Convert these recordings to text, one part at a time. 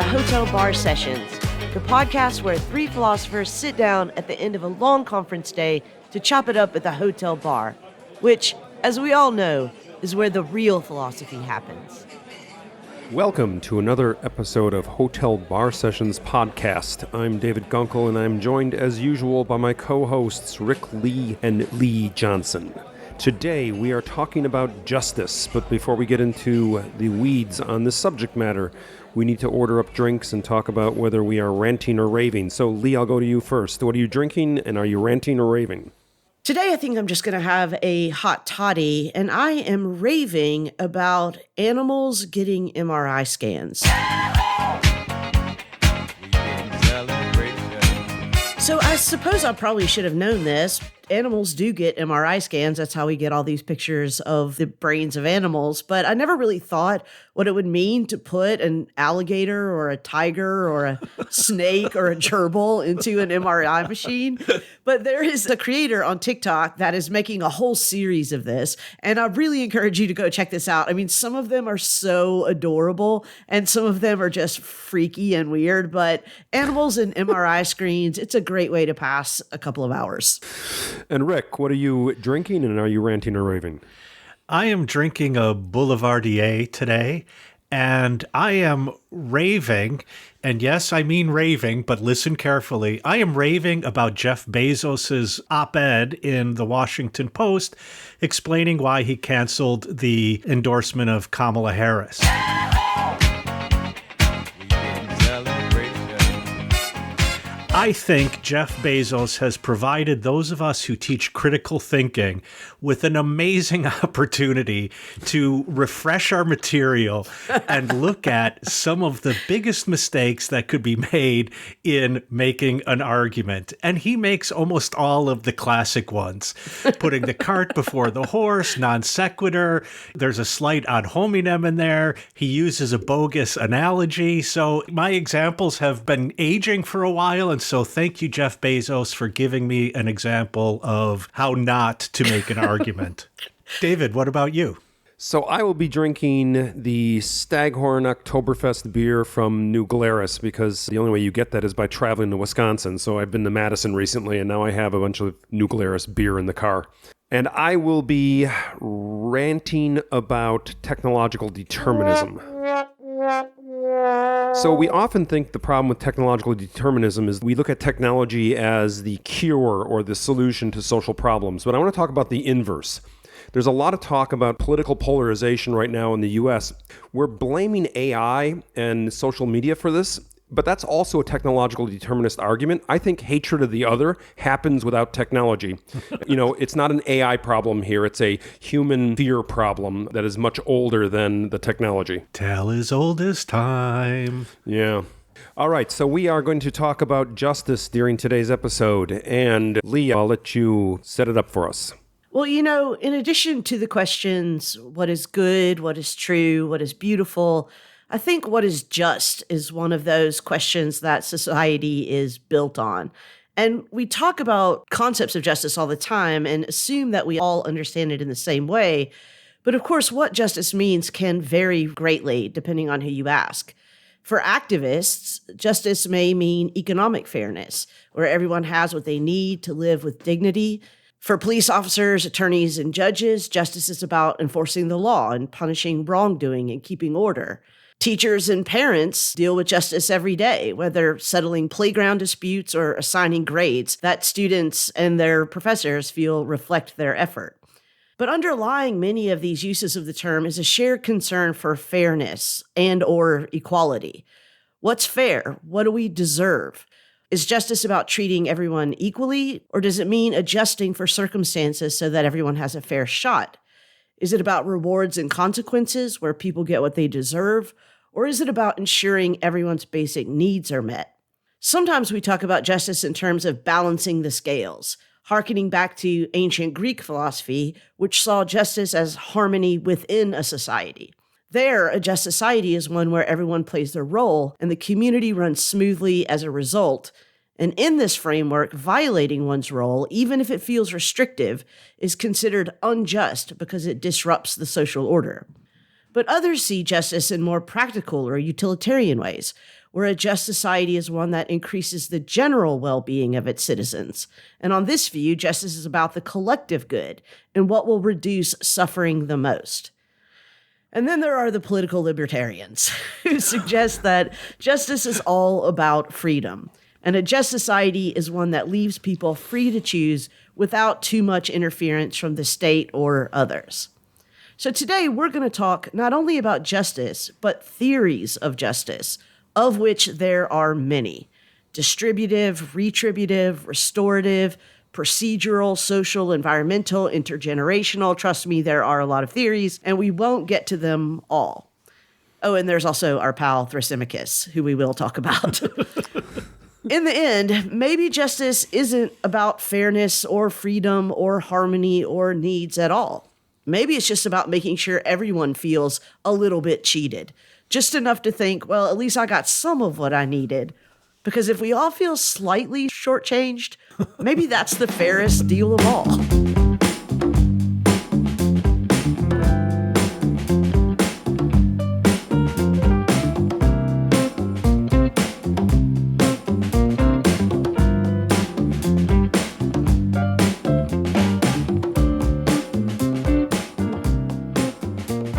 to Hotel Bar Sessions, the podcast where three philosophers sit down at the end of a long conference day to chop it up at the hotel bar, which, as we all know, is where the real philosophy happens. Welcome to another episode of Hotel Bar Sessions podcast. I'm David Gunkel, and I'm joined as usual by my co-hosts Rick Lee and Lee Johnson. Today we are talking about justice, but before we get into the weeds on this subject matter, we need to order up drinks and talk about whether we are ranting or raving. So Lee, I'll go to you first. What are you drinking, and are you ranting or raving? Today, I think I'm just going to have a hot toddy, and I am raving about animals getting MRI scans. So I suppose I probably should have known this. Animals do get MRI scans. That's how we get all these pictures of the brains of animals. But I never really thought what it would mean to put an alligator or a tiger or a snake or a gerbil into an MRI machine. But there is a creator on TikTok that is making a whole series of this. And I really encourage you to go check this out. I mean, some of them are so adorable and some of them are just freaky and weird. But animals and MRI screens, it's a great way to pass a couple of hours. And Rick, what are you drinking, and are you ranting or raving? I am drinking a Boulevardier today, and I am raving, and yes, I mean raving, but listen carefully. I am raving about Jeff Bezos' op-ed in the Washington Post explaining why he canceled the endorsement of Kamala Harris. I think Jeff Bezos has provided those of us who teach critical thinking with an amazing opportunity to refresh our material and look at some of the biggest mistakes that could be made in making an argument. And he makes almost all of the classic ones, putting the cart before the horse, non sequitur. There's a slight ad hominem in there. He uses a bogus analogy. So my examples have been aging for a while, and so thank you, Jeff Bezos, for giving me an example of how not to make an argument. David, what about you? So I will be drinking the Staghorn Oktoberfest beer from New Glarus, because the only way you get that is by traveling to Wisconsin. So I've been to Madison recently, and now I have a bunch of New Glarus beer in the car. And I will be ranting about technological determinism. So we often think the problem with technological determinism is we look at technology as the cure or the solution to social problems. But I want to talk about the inverse. There's a lot of talk about political polarization right now in the U.S. We're blaming AI and social media for this, but that's also a technological determinist argument. I think hatred of the other happens without technology. It's not an AI problem here. It's a human fear problem that is much older than the technology. Tale as old as time. Yeah. All right, so we are going to talk about justice during today's episode. And Lee, I'll let you set it up for us. Well, in addition to the questions, what is good, what is true, what is beautiful, I think what is just is one of those questions that society is built on. And we talk about concepts of justice all the time and assume that we all understand it in the same way. But of course, what justice means can vary greatly depending on who you ask. For activists, justice may mean economic fairness, where everyone has what they need to live with dignity. For police officers, attorneys, and judges, justice is about enforcing the law and punishing wrongdoing and keeping order. Teachers and parents deal with justice every day, whether settling playground disputes or assigning grades that students and their professors feel reflect their effort. But underlying many of these uses of the term is a shared concern for fairness and or equality. What's fair? What do we deserve? Is justice about treating everyone equally, or does it mean adjusting for circumstances so that everyone has a fair shot? Is it about rewards and consequences where people get what they deserve? Or is it about ensuring everyone's basic needs are met? Sometimes we talk about justice in terms of balancing the scales, hearkening back to ancient Greek philosophy, which saw justice as harmony within a society. There, a just society is one where everyone plays their role and the community runs smoothly as a result. And in this framework, violating one's role, even if it feels restrictive, is considered unjust because it disrupts the social order. But others see justice in more practical or utilitarian ways, where a just society is one that increases the general well-being of its citizens. And on this view, justice is about the collective good and what will reduce suffering the most. And then there are the political libertarians who suggest that justice is all about freedom. And a just society is one that leaves people free to choose without too much interference from the state or others. So today we're going to talk not only about justice, but theories of justice, of which there are many. Distributive, retributive, restorative, procedural, social, environmental, intergenerational. Trust me, there are a lot of theories, and we won't get to them all. Oh, and there's also our pal Thrasymachus, who we will talk about. In the end, maybe justice isn't about fairness or freedom or harmony or needs at all. Maybe it's just about making sure everyone feels a little bit cheated. Just enough to think, well, at least I got some of what I needed. Because if we all feel slightly shortchanged, maybe that's the fairest deal of all.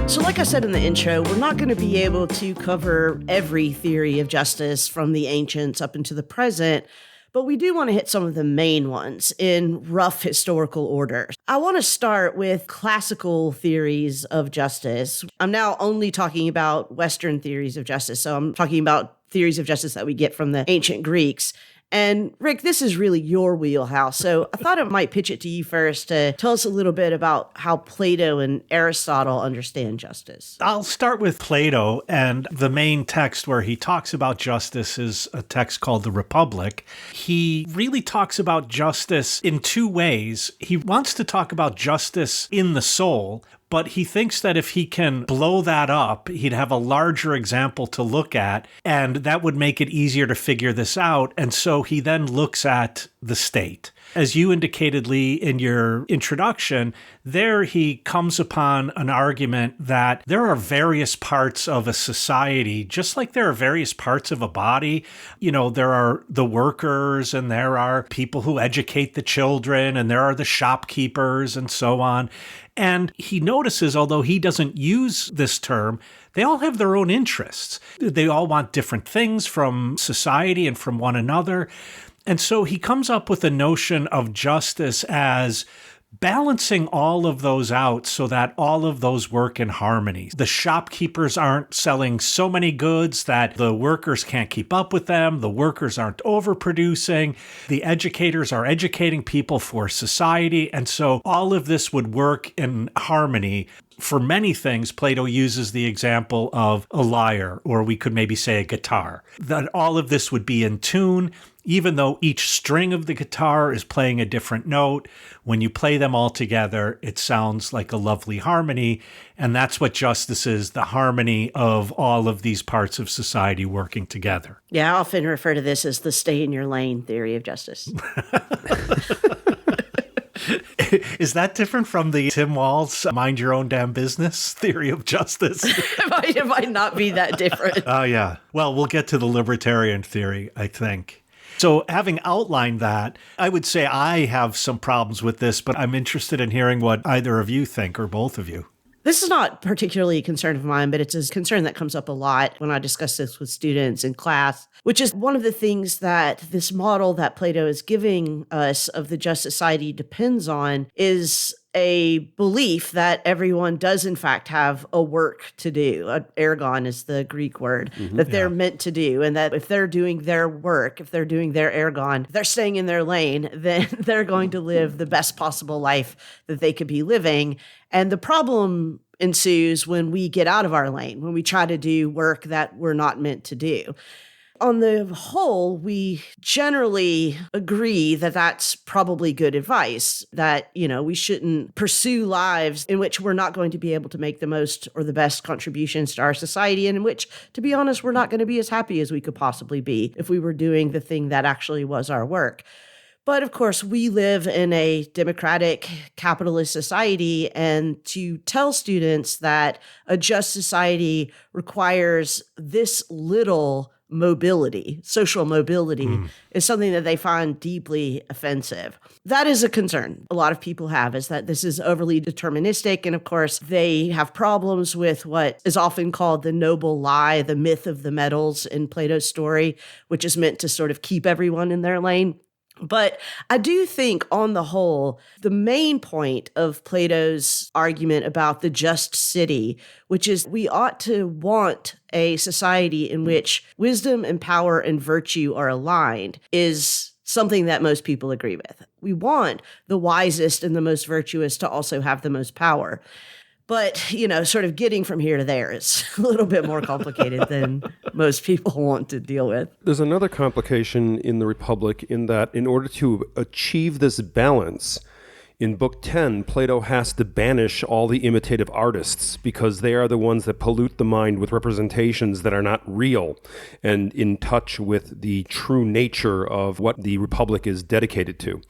So like I said in the intro, we're not going to be able to cover every theory of justice from the ancients up into the present, but we do want to hit some of the main ones in rough historical order. I want to start with classical theories of justice. I'm now only talking about Western theories of justice, so I'm talking about theories of justice that we get from the ancient Greeks. And Rick, this is really your wheelhouse, so I thought I might pitch it to you first to tell us a little bit about how Plato and Aristotle understand justice. I'll start with Plato, and the main text where he talks about justice is a text called the Republic. He really talks about justice in two ways. He wants to talk about justice in the soul, but he thinks that if he can blow that up, he'd have a larger example to look at, and that would make it easier to figure this out. And so he then looks at the state. As you indicated, Lee, in your introduction, there he comes upon an argument that there are various parts of a society, just like there are various parts of a body. You know, there are the workers, and there are people who educate the children, and there are the shopkeepers, and so on. And he notices, although he doesn't use this term, they all have their own interests. They all want different things from society and from one another. And so he comes up with a notion of justice as balancing all of those out so that all of those work in harmony. The shopkeepers aren't selling so many goods that the workers can't keep up with them. The workers aren't overproducing. The educators are educating people for society. And so all of this would work in harmony. For many things, Plato uses the example of a lyre, or we could maybe say a guitar, that all of this would be in tune. Even though each string of the guitar is playing a different note, when you play them all together, it sounds like a lovely harmony. And that's what justice is, the harmony of all of these parts of society working together. Yeah, I often refer to this as the stay in your lane theory of justice. Is that different from the Tim Walz mind your own damn business theory of justice? It might not be that different. Oh, yeah. Well, we'll get to the libertarian theory, I think. So having outlined that, I would say I have some problems with this, but I'm interested in hearing what either of you think, or both of you. This is not particularly a concern of mine, but it's a concern that comes up a lot when I discuss this with students in class, which is one of the things that this model that Plato is giving us of the just society depends on is a belief that everyone does in fact have a work to do. Ergon is the Greek word that they're meant to do. And that if they're doing their work, if they're doing their ergon, if they're staying in their lane, then they're going to live the best possible life that they could be living. And the problem ensues when we get out of our lane, when we try to do work that we're not meant to do. On the whole, we generally agree that that's probably good advice, that, you know, we shouldn't pursue lives in which we're not going to be able to make the most or the best contributions to our society, and in which, to be honest, we're not going to be as happy as we could possibly be if we were doing the thing that actually was our work. But of course, we live in a democratic capitalist society, and to tell students that a just society requires this little mobility, social mobility, is something that they find deeply offensive. That is a concern a lot of people have, is that this is overly deterministic. And of course, they have problems with what is often called the noble lie, the myth of the metals in Plato's story, which is meant to sort of keep everyone in their lane. But I do think, on the whole, the main point of Plato's argument about the just city, which is we ought to want a society in which wisdom and power and virtue are aligned, is something that most people agree with. We want the wisest and the most virtuous to also have the most power. But, sort of getting from here to there is a little bit more complicated than most people want to deal with. There's another complication in the Republic in that in order to achieve this balance, in Book 10, Plato has to banish all the imitative artists because they are the ones that pollute the mind with representations that are not real and in touch with the true nature of what the Republic is dedicated to.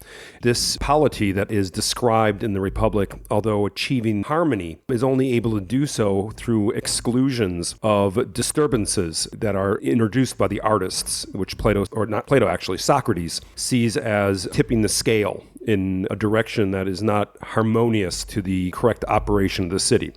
This polity that is described in the Republic, although achieving harmony, is only able to do so through exclusions of disturbances that are introduced by the artists, which Socrates sees as tipping the scale in a direction that is not harmonious to the correct operation of the city.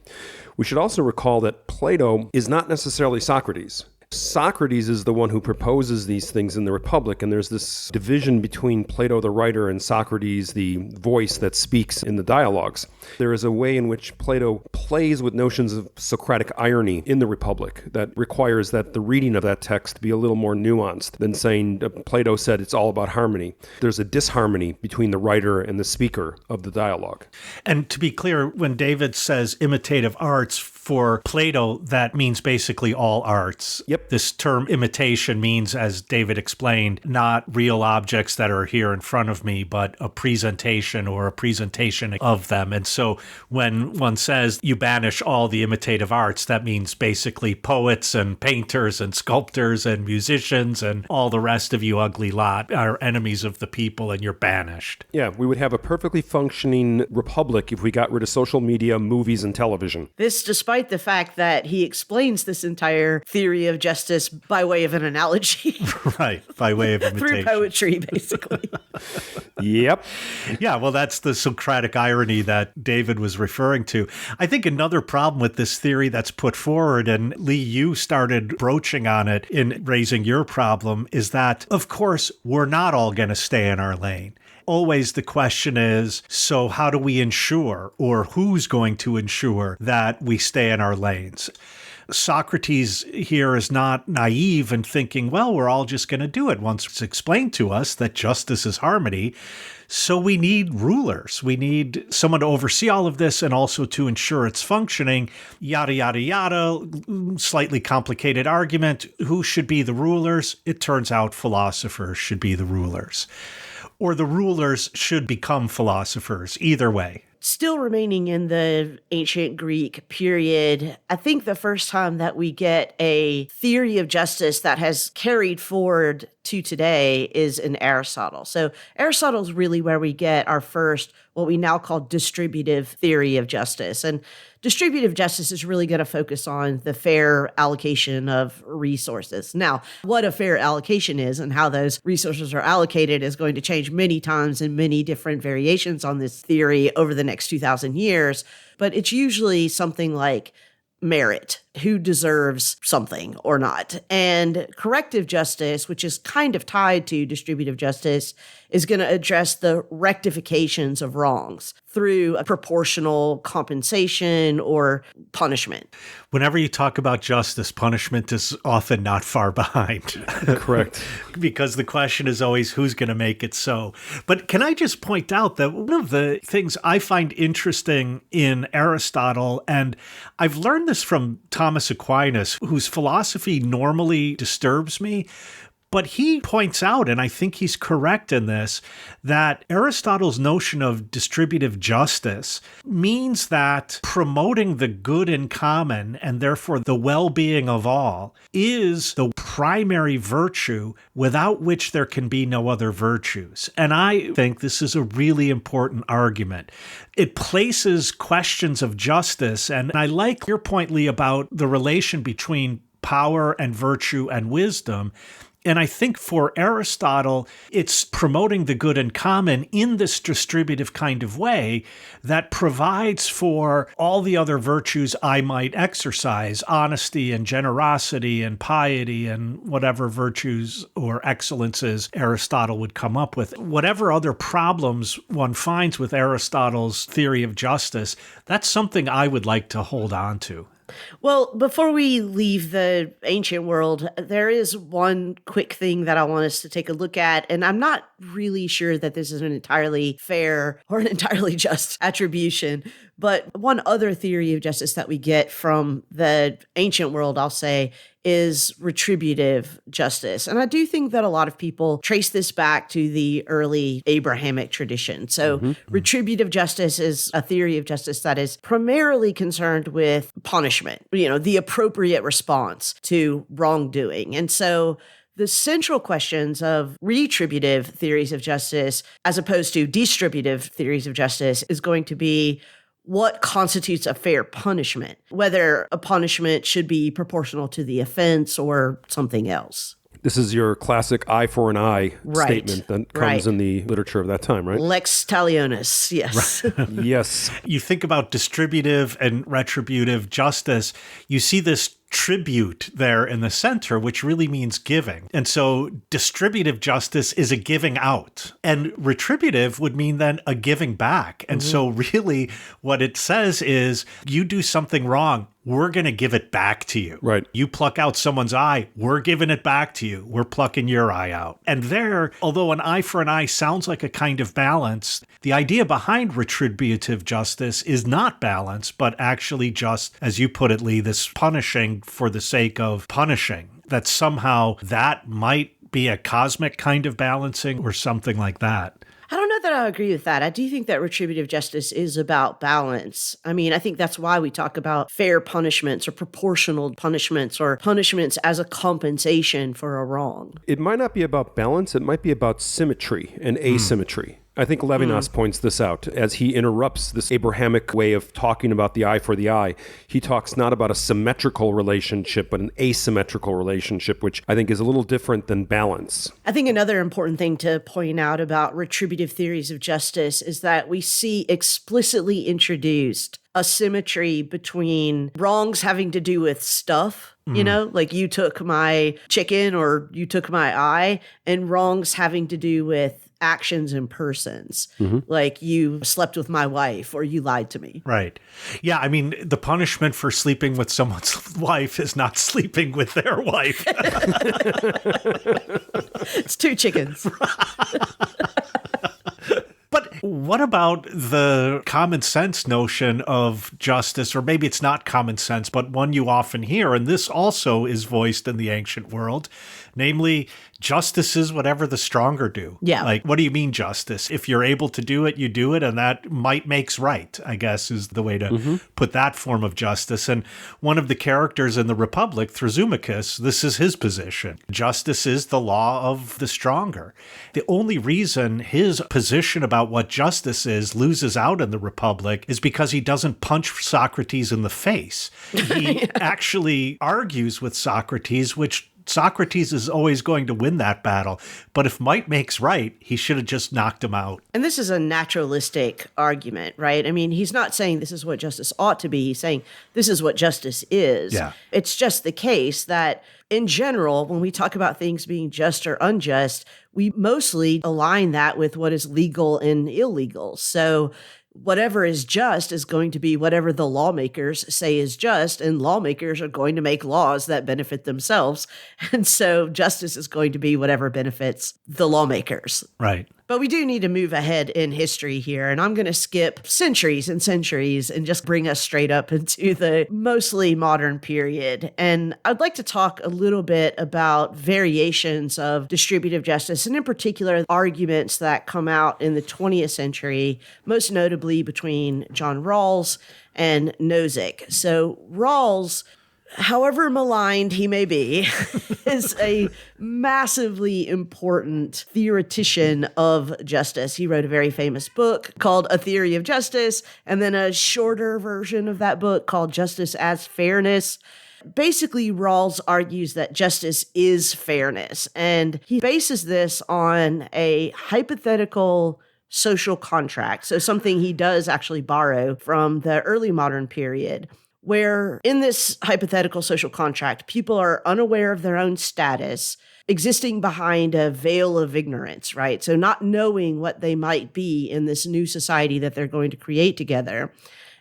We should also recall that Plato is not necessarily Socrates. Socrates is the one who proposes these things in the Republic, and there's this division between Plato the writer and Socrates the voice that speaks in the dialogues. There is a way in which Plato plays with notions of Socratic irony in the Republic that requires that the reading of that text be a little more nuanced than saying Plato said it's all about harmony. There's a disharmony between the writer and the speaker of the dialogue. And to be clear, when David says imitative arts, for Plato, that means basically all arts. Yep. This term imitation means, as David explained, not real objects that are here in front of me, but a presentation or a presentation of them. And so when one says you banish all the imitative arts, that means basically poets and painters and sculptors and musicians and all the rest of you ugly lot are enemies of the people and you're banished. Yeah, we would have a perfectly functioning republic if we got rid of social media, movies, and television. This, despite the fact that he explains this entire theory of justice by way of an analogy. Right, by way of imitation. Through poetry, basically. Yep. Yeah, well, that's the Socratic irony that David was referring to. I think another problem with this theory that's put forward, and Lee, you started broaching on it in raising your problem, is that, of course, we're not all going to stay in our lane. Always the question is, so how do we ensure, or who's going to ensure that we stay in our lanes? Socrates here is not naive in thinking, well, we're all just going to do it once it's explained to us that justice is harmony. So we need rulers. We need someone to oversee all of this and also to ensure it's functioning. Yada, yada, yada. Slightly complicated argument. Who should be the rulers? It turns out philosophers should be the rulers. Or the rulers should become philosophers. Either way. Still remaining in the ancient Greek period, I think the first time that we get a theory of justice that has carried forward to today is in Aristotle. So Aristotle's really where we get our first, what we now call distributive theory of justice. And distributive justice is really going to focus on the fair allocation of resources. Now, what a fair allocation is and how those resources are allocated is going to change many times in many different variations on this theory over the next 2,000 years. But it's usually something like merit, who deserves something or not. And corrective justice, which is kind of tied to distributive justice, is going to address the rectifications of wrongs through a proportional compensation or punishment. Whenever you talk about justice, punishment is often not far behind. Correct. Because the question is always who's going to make it so. But can I just point out that one of the things I find interesting in Aristotle, and I've learned this from Thomas Aquinas, whose philosophy normally disturbs me, but he points out, and I think he's correct in this, that Aristotle's notion of distributive justice means that promoting the good in common, and therefore the well-being of all, is the primary virtue without which there can be no other virtues. And I think this is a really important argument. It places questions of justice, and I like your point, Lee, about the relation between power and virtue and wisdom. And I think for Aristotle, it's promoting the good in common in this distributive kind of way that provides for all the other virtues I might exercise, honesty and generosity and piety and whatever virtues or excellences Aristotle would come up with. Whatever other problems one finds with Aristotle's theory of justice, that's something I would like to hold on to. Well, before we leave the ancient world, there is one quick thing that I want us to take a look at. And I'm not really sure that this is an entirely fair or an entirely just attribution. But one other theory of justice that we get from the ancient world, I'll say, is retributive justice. And I do think that a lot of people trace this back to the early Abrahamic tradition. So retributive justice is a theory of justice that is primarily concerned with punishment, the appropriate response to wrongdoing. And so the central questions of retributive theories of justice, as opposed to distributive theories of justice, is going to be what constitutes a fair punishment, whether a punishment should be proportional to the offense or something else. This is your classic eye for an eye statement that comes in the literature of that time, right? Lex talionis, yes. Right. Yes. You think about distributive and retributive justice, you see this tribute there in the center, which really means giving. And so distributive justice is a giving out. And retributive would mean then a giving back. And so really what it says is you do something wrong, we're going to give it back to you. Right. You pluck out someone's eye, we're giving it back to you. We're plucking your eye out. And there, although an eye for an eye sounds like a kind of balance, the idea behind retributive justice is not balance, but actually just, as you put it, Lee, this punishing for the sake of punishing. That somehow that might be a cosmic kind of balancing or something like that. I don't know that I agree with that. I do think that retributive justice is about balance. I mean, I think that's why we talk about fair punishments or proportional punishments or punishments as a compensation for a wrong. It might not be about balance. It might be about symmetry and asymmetry. I think Levinas points this out as he interrupts this Abrahamic way of talking about the eye for the eye. He talks not about a symmetrical relationship, but an asymmetrical relationship, which I think is a little different than balance. I think another important thing to point out about retributive theories of justice is that we see explicitly introduced a symmetry between wrongs having to do with stuff, like you took my chicken or you took my eye, and wrongs having to do with actions and persons, like you slept with my wife or you lied to me. Right. Yeah, I mean, the punishment for sleeping with someone's wife is not sleeping with their wife. It's two chickens. But what about the common sense notion of justice? Or maybe it's not common sense, but one you often hear, and this also is voiced in the ancient world, namely, justice is whatever the stronger do. Yeah. Like, what do you mean justice? If you're able to do it, you do it, and that might makes right, I guess, is the way to put that form of justice. And one of the characters in the Republic, Thrasymachus, this is his position. Justice is the law of the stronger. The only reason his position about what justice is loses out in the Republic is because he doesn't punch Socrates in the face. He actually argues with Socrates, which Socrates is always going to win that battle. But if might makes right, he should have just knocked him out. And this is a naturalistic argument, right? I mean, he's not saying this is what justice ought to be. He's saying this is what justice is. Yeah. It's just the case that in general, when we talk about things being just or unjust, we mostly align that with what is legal and illegal. So whatever is just is going to be whatever the lawmakers say is just, and lawmakers are going to make laws that benefit themselves. And so justice is going to be whatever benefits the lawmakers. Right. But we do need to move ahead in history here, and I'm going to skip centuries and centuries and just bring us straight up into the mostly modern period. And I'd like to talk a little bit about variations of distributive justice, and in particular, arguments that come out in the 20th century, most notably between John Rawls and Nozick. So Rawls, however maligned he may be, is a massively important theoretician of justice. He wrote a very famous book called A Theory of Justice, and then a shorter version of that book called Justice as Fairness. basically, Rawls argues that justice is fairness, and he bases this on a hypothetical social contract. So something he does actually borrow from the early modern period, where in this hypothetical social contract, people are unaware of their own status, existing behind a veil of ignorance, right? So not knowing what they might be in this new society that they're going to create together.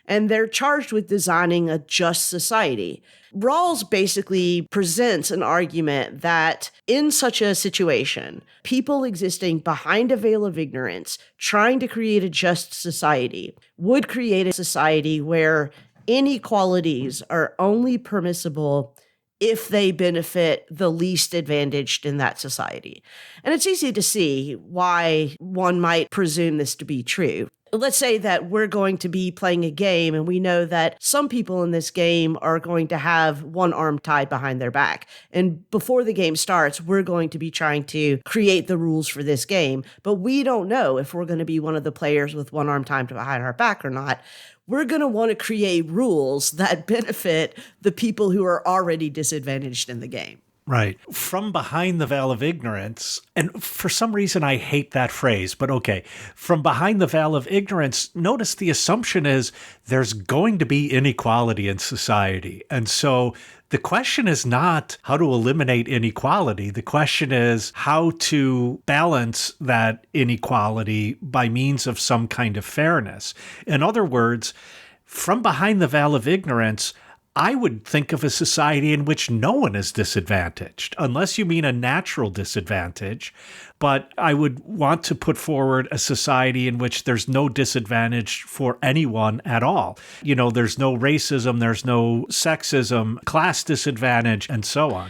And they're charged with designing a just society. Rawls basically presents an argument that in such a situation, people existing behind a veil of ignorance, trying to create a just society, would create a society where inequalities are only permissible if they benefit the least advantaged in that society. And it's easy to see why one might presume this to be true. Let's say that we're going to be playing a game and we know that some people in this game are going to have one arm tied behind their back. And before the game starts, we're going to be trying to create the rules for this game. But we don't know if we're going to be one of the players with one arm tied behind our back or not. We're going to want to create rules that benefit the people who are already disadvantaged in the game. Right. From behind the veil of ignorance. And for some reason, I hate that phrase, but okay. From behind the veil of ignorance, notice the assumption is there's going to be inequality in society. And so the question is not how to eliminate inequality. The question is how to balance that inequality by means of some kind of fairness. In other words, from behind the veil of ignorance, I would think of a society in which no one is disadvantaged, unless you mean a natural disadvantage. But I would want to put forward a society in which there's no disadvantage for anyone at all. You know, there's no racism, there's no sexism, class disadvantage, and so on.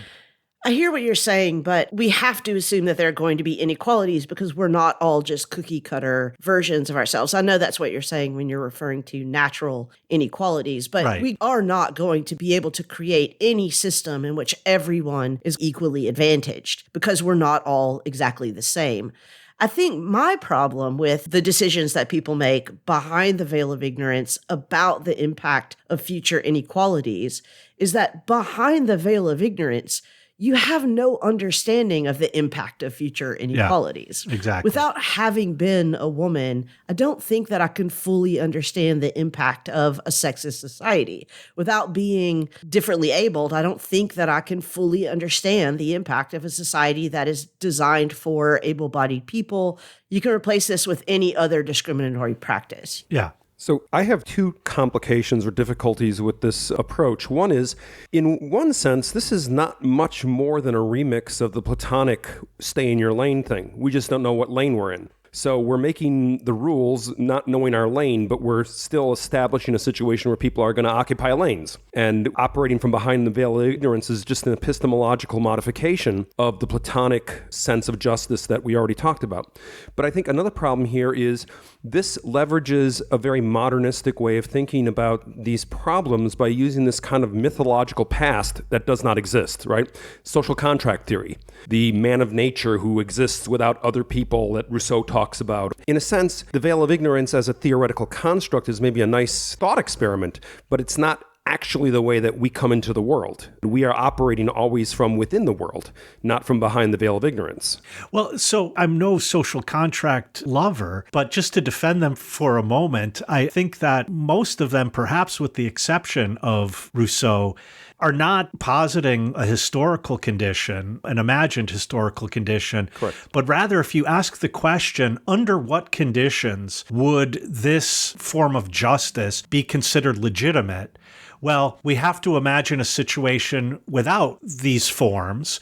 I hear what you're saying, but we have to assume that there are going to be inequalities because we're not all just cookie cutter versions of ourselves. I know that's what you're saying when you're referring to natural inequalities, but Right. We are not going to be able to create any system in which everyone is equally advantaged because we're not all exactly the same. I think my problem with the decisions that people make behind the veil of ignorance about the impact of future inequalities is that behind the veil of ignorance, you have no understanding of the impact of future inequalities. Yeah, exactly. Without having been a woman, I don't think that I can fully understand the impact of a sexist society. Without being differently abled, I don't think that I can fully understand the impact of a society that is designed for able-bodied people. You can replace this with any other discriminatory practice. Yeah. So I have two complications or difficulties with this approach. One is, in one sense, this is not much more than a remix of the Platonic stay in your lane thing. We just don't know what lane we're in. So we're making the rules not knowing our lane, but we're still establishing a situation where people are going to occupy lanes. And operating from behind the veil of ignorance is just an epistemological modification of the Platonic sense of justice that we already talked about. But I think another problem here is this leverages a very modernistic way of thinking about these problems by using this kind of mythological past that does not exist, right? Social contract theory, the man of nature who exists without other people that Rousseau talks about. In a sense, the veil of ignorance as a theoretical construct is maybe a nice thought experiment, but it's not actually the way that we come into the world. We are operating always from within the world, not from behind the veil of ignorance. Well, so I'm no social contract lover, but just to defend them for a moment, I think that most of them, perhaps with the exception of Rousseau, are not positing a historical condition, an imagined historical condition, Correct. but rather if you ask the question, under what conditions would this form of justice be considered legitimate? Well, we have to imagine a situation without these forms,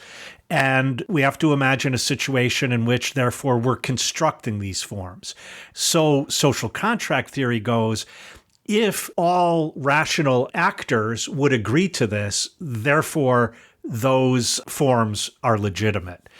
and we have to imagine a situation in which, therefore, we're constructing these forms. So social contract theory goes, if all rational actors would agree to this, therefore, those forms are legitimate.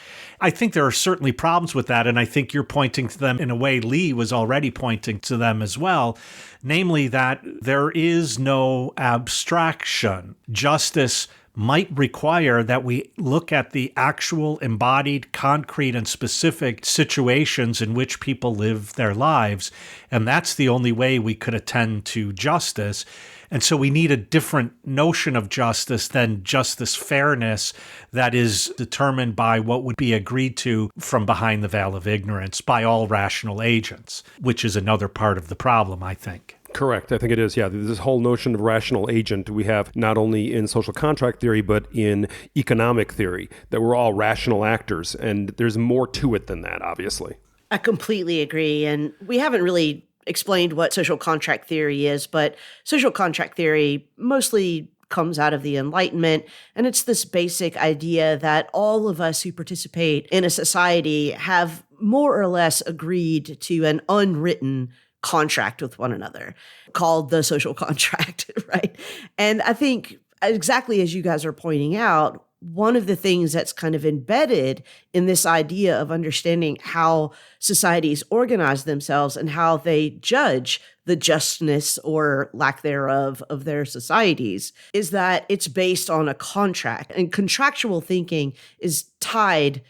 I think there are certainly problems with that, and I think you're pointing to them in a way Lee was already pointing to them as well, namely that there is no abstraction. Justice might require that we look at the actual embodied, concrete, and specific situations in which people live their lives. And that's the only way we could attend to justice. And so we need a different notion of justice than just this fairness that is determined by what would be agreed to from behind the veil of ignorance by all rational agents, which is another part of the problem, I think. Correct. I think it is. Yeah. This whole notion of rational agent we have not only in social contract theory, but in economic theory, that we're all rational actors. And there's more to it than that, obviously. I completely agree. And we haven't really explained what social contract theory is, but social contract theory mostly comes out of the Enlightenment. And it's this basic idea that all of us who participate in a society have more or less agreed to an unwritten contract with one another called the social contract, right? And I think exactly as you guys are pointing out, one of the things that's kind of embedded in this idea of understanding how societies organize themselves and how they judge the justness or lack thereof of their societies is that it's based on a contract. And contractual thinking is tied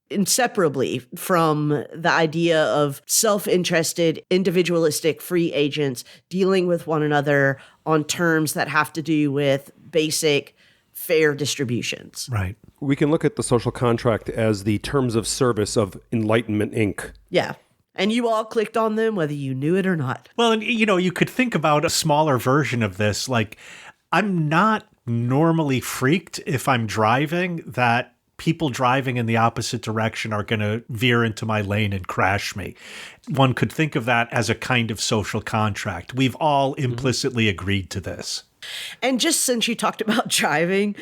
inseparably from the idea of self-interested, individualistic free agents dealing with one another on terms that have to do with basic fair distributions. Right. We can look at the social contract as the terms of service of Enlightenment Inc. Yeah. And you all clicked on them whether you knew it or not. Well, and you could think about a smaller version of this. Like, I'm not normally freaked if I'm driving that people driving in the opposite direction are going to veer into my lane and crash me. One could think of that as a kind of social contract. We've all implicitly agreed to this. And just since you talked about driving,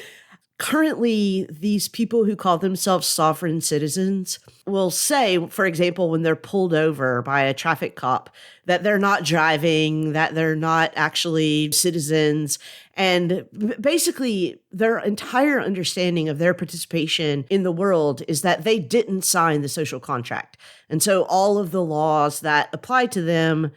currently these people who call themselves sovereign citizens will say, for example, when they're pulled over by a traffic cop, that they're not driving, that they're not actually citizens. And basically, their entire understanding of their participation in the world is that they didn't sign the social contract. And so all of the laws that apply to them,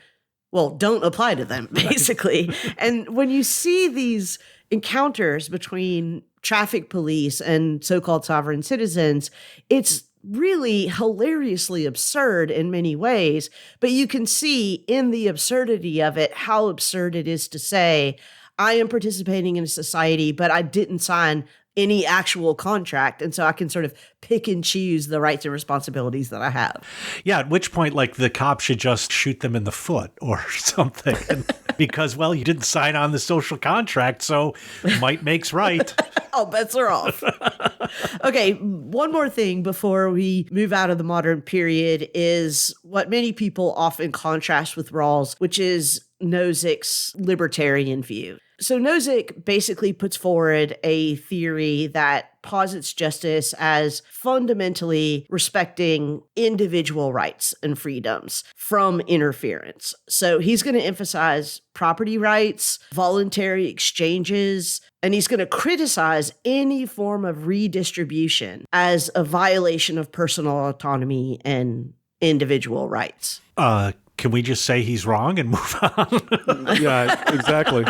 well, don't apply to them, basically. And when you see these encounters between traffic police and so-called sovereign citizens, it's really hilariously absurd in many ways, but you can see in the absurdity of it how absurd it is to say, I am participating in a society, but I didn't sign any actual contract. And so I can sort of pick and choose the rights and responsibilities that I have. Yeah, at which point, like, the cop should just shoot them in the foot or something. Because, well, you didn't sign on the social contract, so might makes right. All bets are off. Okay, one more thing before we move out of the modern period is what many people often contrast with Rawls, which is Nozick's libertarian view. So Nozick basically puts forward a theory that posits justice as fundamentally respecting individual rights and freedoms from interference. So he's going to emphasize property rights, voluntary exchanges, and he's going to criticize any form of redistribution as a violation of personal autonomy and individual rights. Can we just say he's wrong and move on? Yeah, exactly.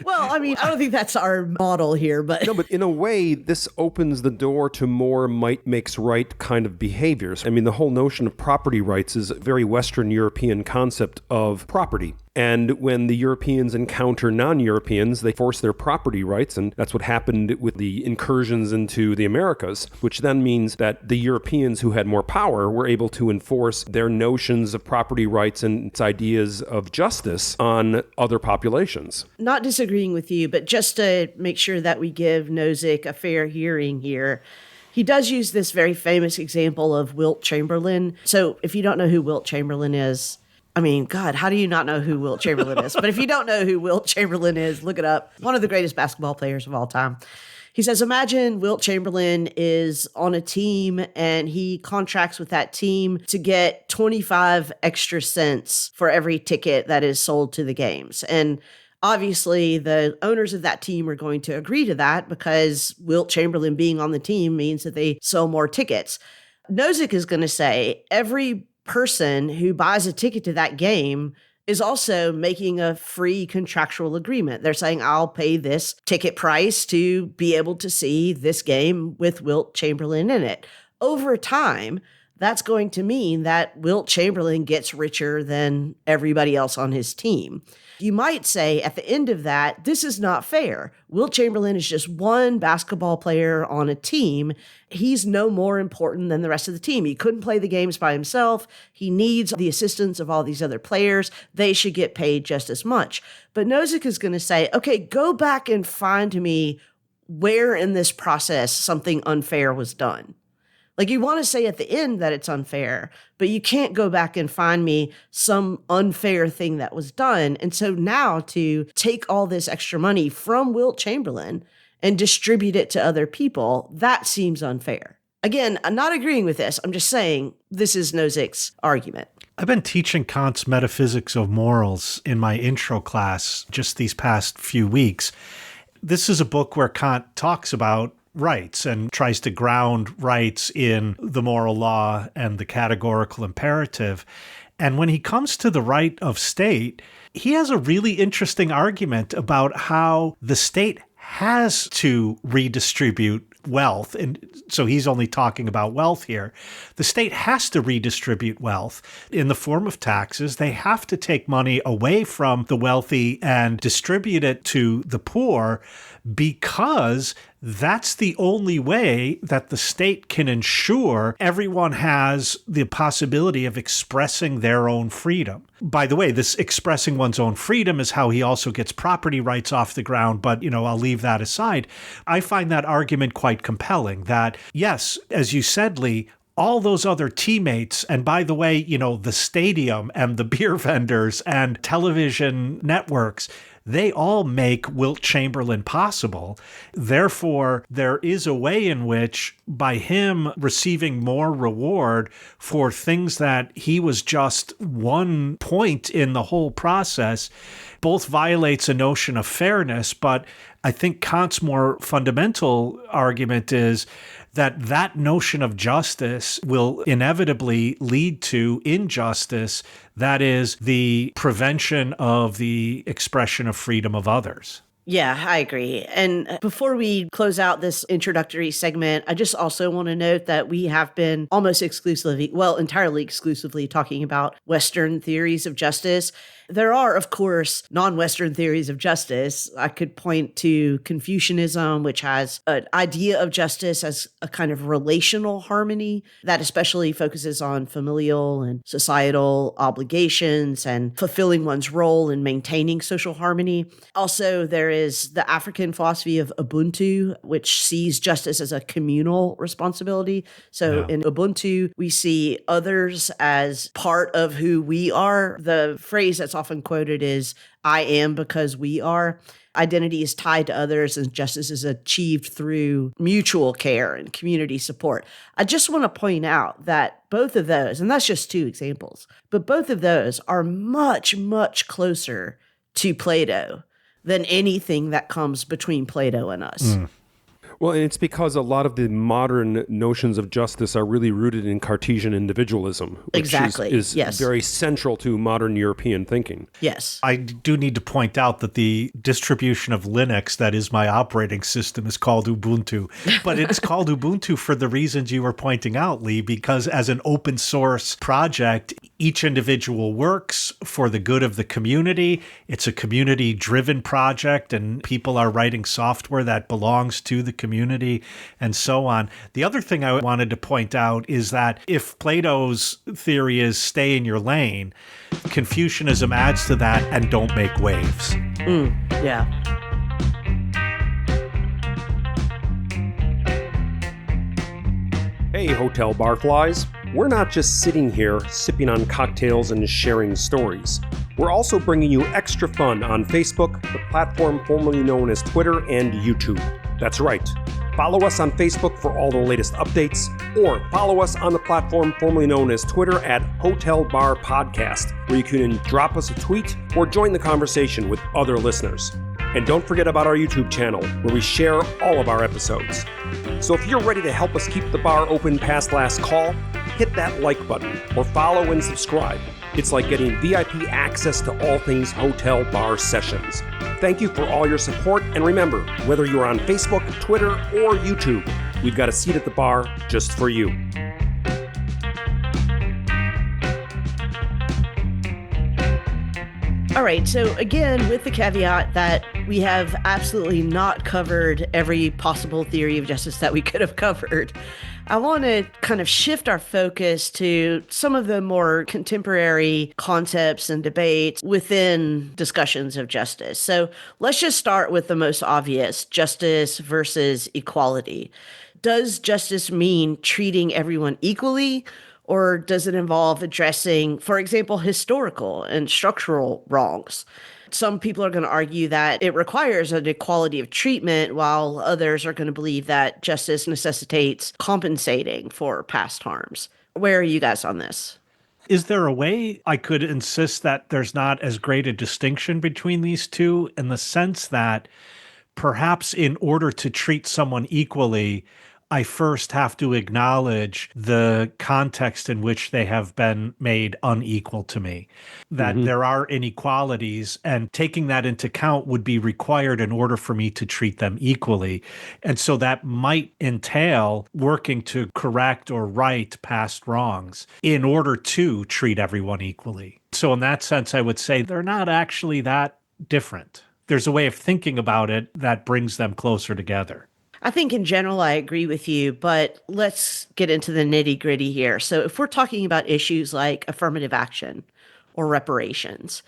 Well, I mean, I don't think that's our model here, but... No, but in a way, this opens the door to more might makes right kind of behaviors. I mean, the whole notion of property rights is a very Western European concept of property. And when the Europeans encounter non-Europeans, they force their property rights. And that's what happened with the incursions into the Americas, which then means that the Europeans who had more power were able to enforce their notions of property rights and its ideas of justice on other populations. Not disagreeing with you, but just to make sure that we give Nozick a fair hearing here, he does use this very famous example of Wilt Chamberlain. So if you don't know who Wilt Chamberlain is, I mean, God, how do you not know who Wilt Chamberlain is? But if you don't know who Wilt Chamberlain is, look it up. One of the greatest basketball players of all time. He says, imagine Wilt Chamberlain is on a team and he contracts with that team to get 25 extra cents for every ticket that is sold to the games. And obviously, the owners of that team are going to agree to that because Wilt Chamberlain being on the team means that they sell more tickets. Nozick is going to say every person who buys a ticket to that game is also making a free contractual agreement. They're saying, I'll pay this ticket price to be able to see this game with Wilt Chamberlain in it. Over time, that's going to mean that Wilt Chamberlain gets richer than everybody else on his team. You might say at the end of that, this is not fair. Wilt Chamberlain is just one basketball player on a team. He's no more important than the rest of the team. He couldn't play the games by himself. He needs the assistance of all these other players. They should get paid just as much. But Nozick is going to say, okay, go back and find me where in this process something unfair was done. Like, you want to say at the end that it's unfair, but you can't go back and find me some unfair thing that was done. And so now to take all this extra money from Wilt Chamberlain and distribute it to other people, that seems unfair. Again, I'm not agreeing with this. I'm just saying this is Nozick's argument. I've been teaching Kant's Metaphysics of Morals in my intro class just these past few weeks. This is a book where Kant talks about rights and tries to ground rights in the moral law and the categorical imperative. And when he comes to the right of state, he has a really interesting argument about how the state has to redistribute wealth. And so he's only talking about wealth here. The state has to redistribute wealth in the form of taxes. They have to take money away from the wealthy and distribute it to the poor, because that's the only way that the state can ensure everyone has the possibility of expressing their own freedom. By the way, this expressing one's own freedom is how he also gets property rights off the ground, but, I'll leave that aside. I find that argument quite compelling that, yes, as you said, Lee, all those other teammates, and by the way, the stadium and the beer vendors and television networks, they all make Wilt Chamberlain possible. Therefore, there is a way in which, by him receiving more reward for things that he was just one point in the whole process, both violates a notion of fairness. But I think Kant's more fundamental argument is that notion of justice will inevitably lead to injustice, that is, the prevention of the expression of freedom of others. Yeah, I agree. And before we close out this introductory segment, I just also want to note that we have been almost exclusively, entirely exclusively talking about Western theories of justice. There are, of course, non-Western theories of justice. I could point to Confucianism, which has an idea of justice as a kind of relational harmony that especially focuses on familial and societal obligations and fulfilling one's role in maintaining social harmony. Also, there is the African philosophy of Ubuntu, which sees justice as a communal responsibility. So in Ubuntu, we see others as part of who we are. The phrase that's often quoted is, I am because we are. Identity is tied to others, and justice is achieved through mutual care and community support. I just want to point out that both of those, and that's just two examples, but both of those are much, much closer to Plato than anything that comes between Plato and us. Well, and it's because a lot of the modern notions of justice are really rooted in Cartesian individualism, which is yes. very central to modern European thinking. Yes. I do need to point out that the distribution of Linux that is my operating system is called Ubuntu, but it's called Ubuntu for the reasons you were pointing out, Lee, because as an open source project, each individual works for the good of the community. It's a community-driven project, and people are writing software that belongs to the community and so on. The other thing I wanted to point out is that if Plato's theory is stay in your lane, Confucianism adds to that and don't make waves. Yeah. Hey, hotel barflies. We're not just sitting here sipping on cocktails and sharing stories. We're also bringing you extra fun on Facebook, the platform formerly known as Twitter, and YouTube. That's right. Follow us on Facebook for all the latest updates, or follow us on the platform formerly known as Twitter at Hotel Bar Podcast, where you can drop us a tweet or join the conversation with other listeners. And don't forget about our YouTube channel, where we share all of our episodes. So if you're ready to help us keep the bar open past last call, hit that like button or follow and subscribe. It's like getting VIP access to all things hotel bar sessions. Thank you for all your support, and remember, whether you're on Facebook, Twitter, or YouTube, we've got a seat at the bar just for you. All right, so again, with the caveat that we have absolutely not covered every possible theory of justice that we could have covered, I want to kind of shift our focus to some of the more contemporary concepts and debates within discussions of justice. So let's just start with the most obvious, justice versus equality. Does justice mean treating everyone equally? Or does it involve addressing, for example, historical and structural wrongs? Some people are going to argue that it requires an equality of treatment, while others are going to believe that justice necessitates compensating for past harms. Where are you guys on this? Is there a way I could insist that there's not as great a distinction between these two, in the sense that perhaps in order to treat someone equally, I first have to acknowledge the context in which they have been made unequal to me, that there are inequalities, and taking that into account would be required in order for me to treat them equally. And so that might entail working to correct or right past wrongs in order to treat everyone equally. So in that sense, I would say they're not actually that different. There's a way of thinking about it that brings them closer together. I think in general, I agree with you, but let's get into the nitty gritty here. So, if we're talking about issues like affirmative action or reparations,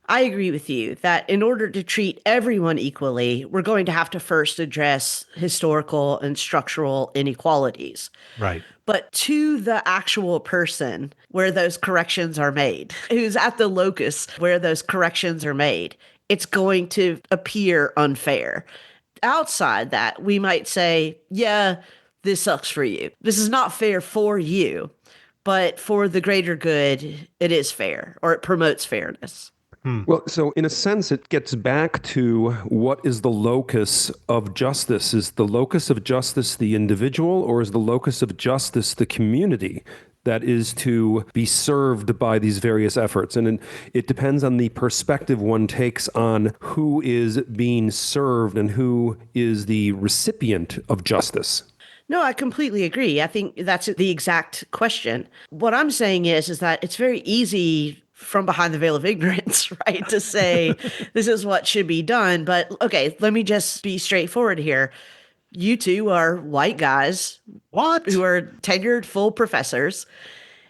I agree with you that in order to treat everyone equally, we're going to have to first address historical and structural inequalities. Right. But to the actual person where those corrections are made, who's at the locus where those corrections are made, it's going to appear unfair. Outside that, we might say, yeah, this sucks for you. This is not fair for you, but for the greater good, it is fair, or it promotes fairness. Well, so in a sense, it gets back to what is the locus of justice? Is the locus of justice the individual, or is the locus of justice the community that is to be served by these various efforts? And it depends on the perspective one takes on who is being served and who is the recipient of justice. No, I completely agree. I think that's the exact question. What I'm saying is that it's very easy from behind the veil of ignorance, right, to say this is what should be done. But okay, let me just be straightforward here. You two are white guys. What? Who are tenured full professors.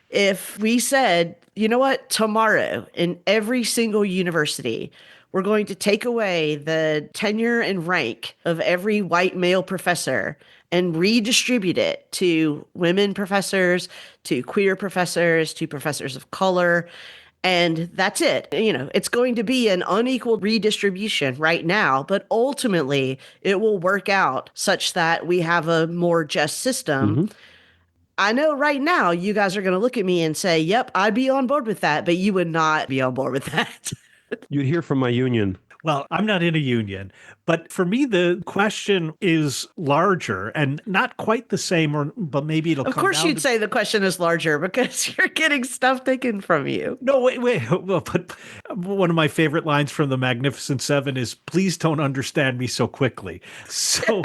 If we said, you know what, tomorrow in every single university, we're going to take away the tenure and rank of every white male professor and redistribute it to women professors, to queer professors, to professors of color. And that's it. You know, it's going to be an unequal redistribution right now, but ultimately it will work out such that we have a more just system. I know right now you guys are going to look at me and say, yep, I'd be on board with that, but you would not be on board with that. You'd hear from my union. Well, I'm not in a union, but for me, the question is larger and not quite the same, but maybe it'll come down. Of course, you'd say the question is larger because you're getting stuff taken from you. No, wait. Well, but one of my favorite lines from The Magnificent Seven is, please don't understand me so quickly. So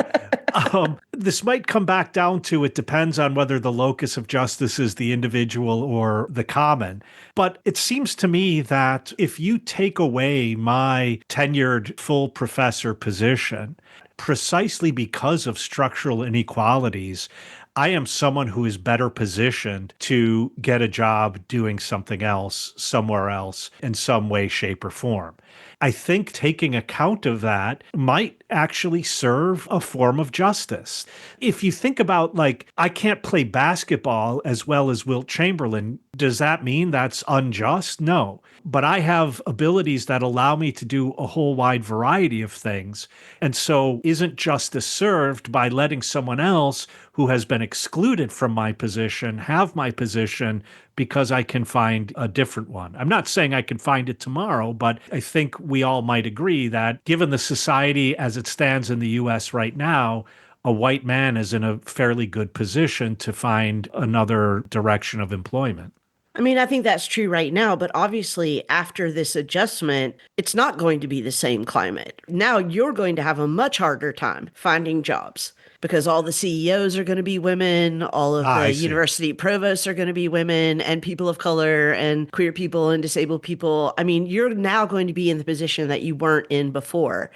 this might come back down to, it depends on whether the locus of justice is the individual or the common. But it seems to me that if you take away my tenured full professor position, precisely because of structural inequalities, I am someone who is better positioned to get a job doing something else, somewhere else, in some way, shape, or form. I think taking account of that might actually serve a form of justice. If you think about, like, I can't play basketball as well as Wilt Chamberlain, does that mean that's unjust? No. But I have abilities that allow me to do a whole wide variety of things. And so isn't justice served by letting someone else who has been excluded from my position have my position because I can find a different one? I'm not saying I can find it tomorrow, but I think we all might agree that given the society as it stands in the US right now, a white man is in a fairly good position to find another direction of employment. I mean, I think that's true right now, but obviously, after this adjustment, it's not going to be the same climate. Now you're going to have a much harder time finding jobs because all the CEOs are going to be women, all of I the see. university provosts are going to be women, and people of color, and queer people, and disabled people. I mean, you're now going to be in the position that you weren't in before.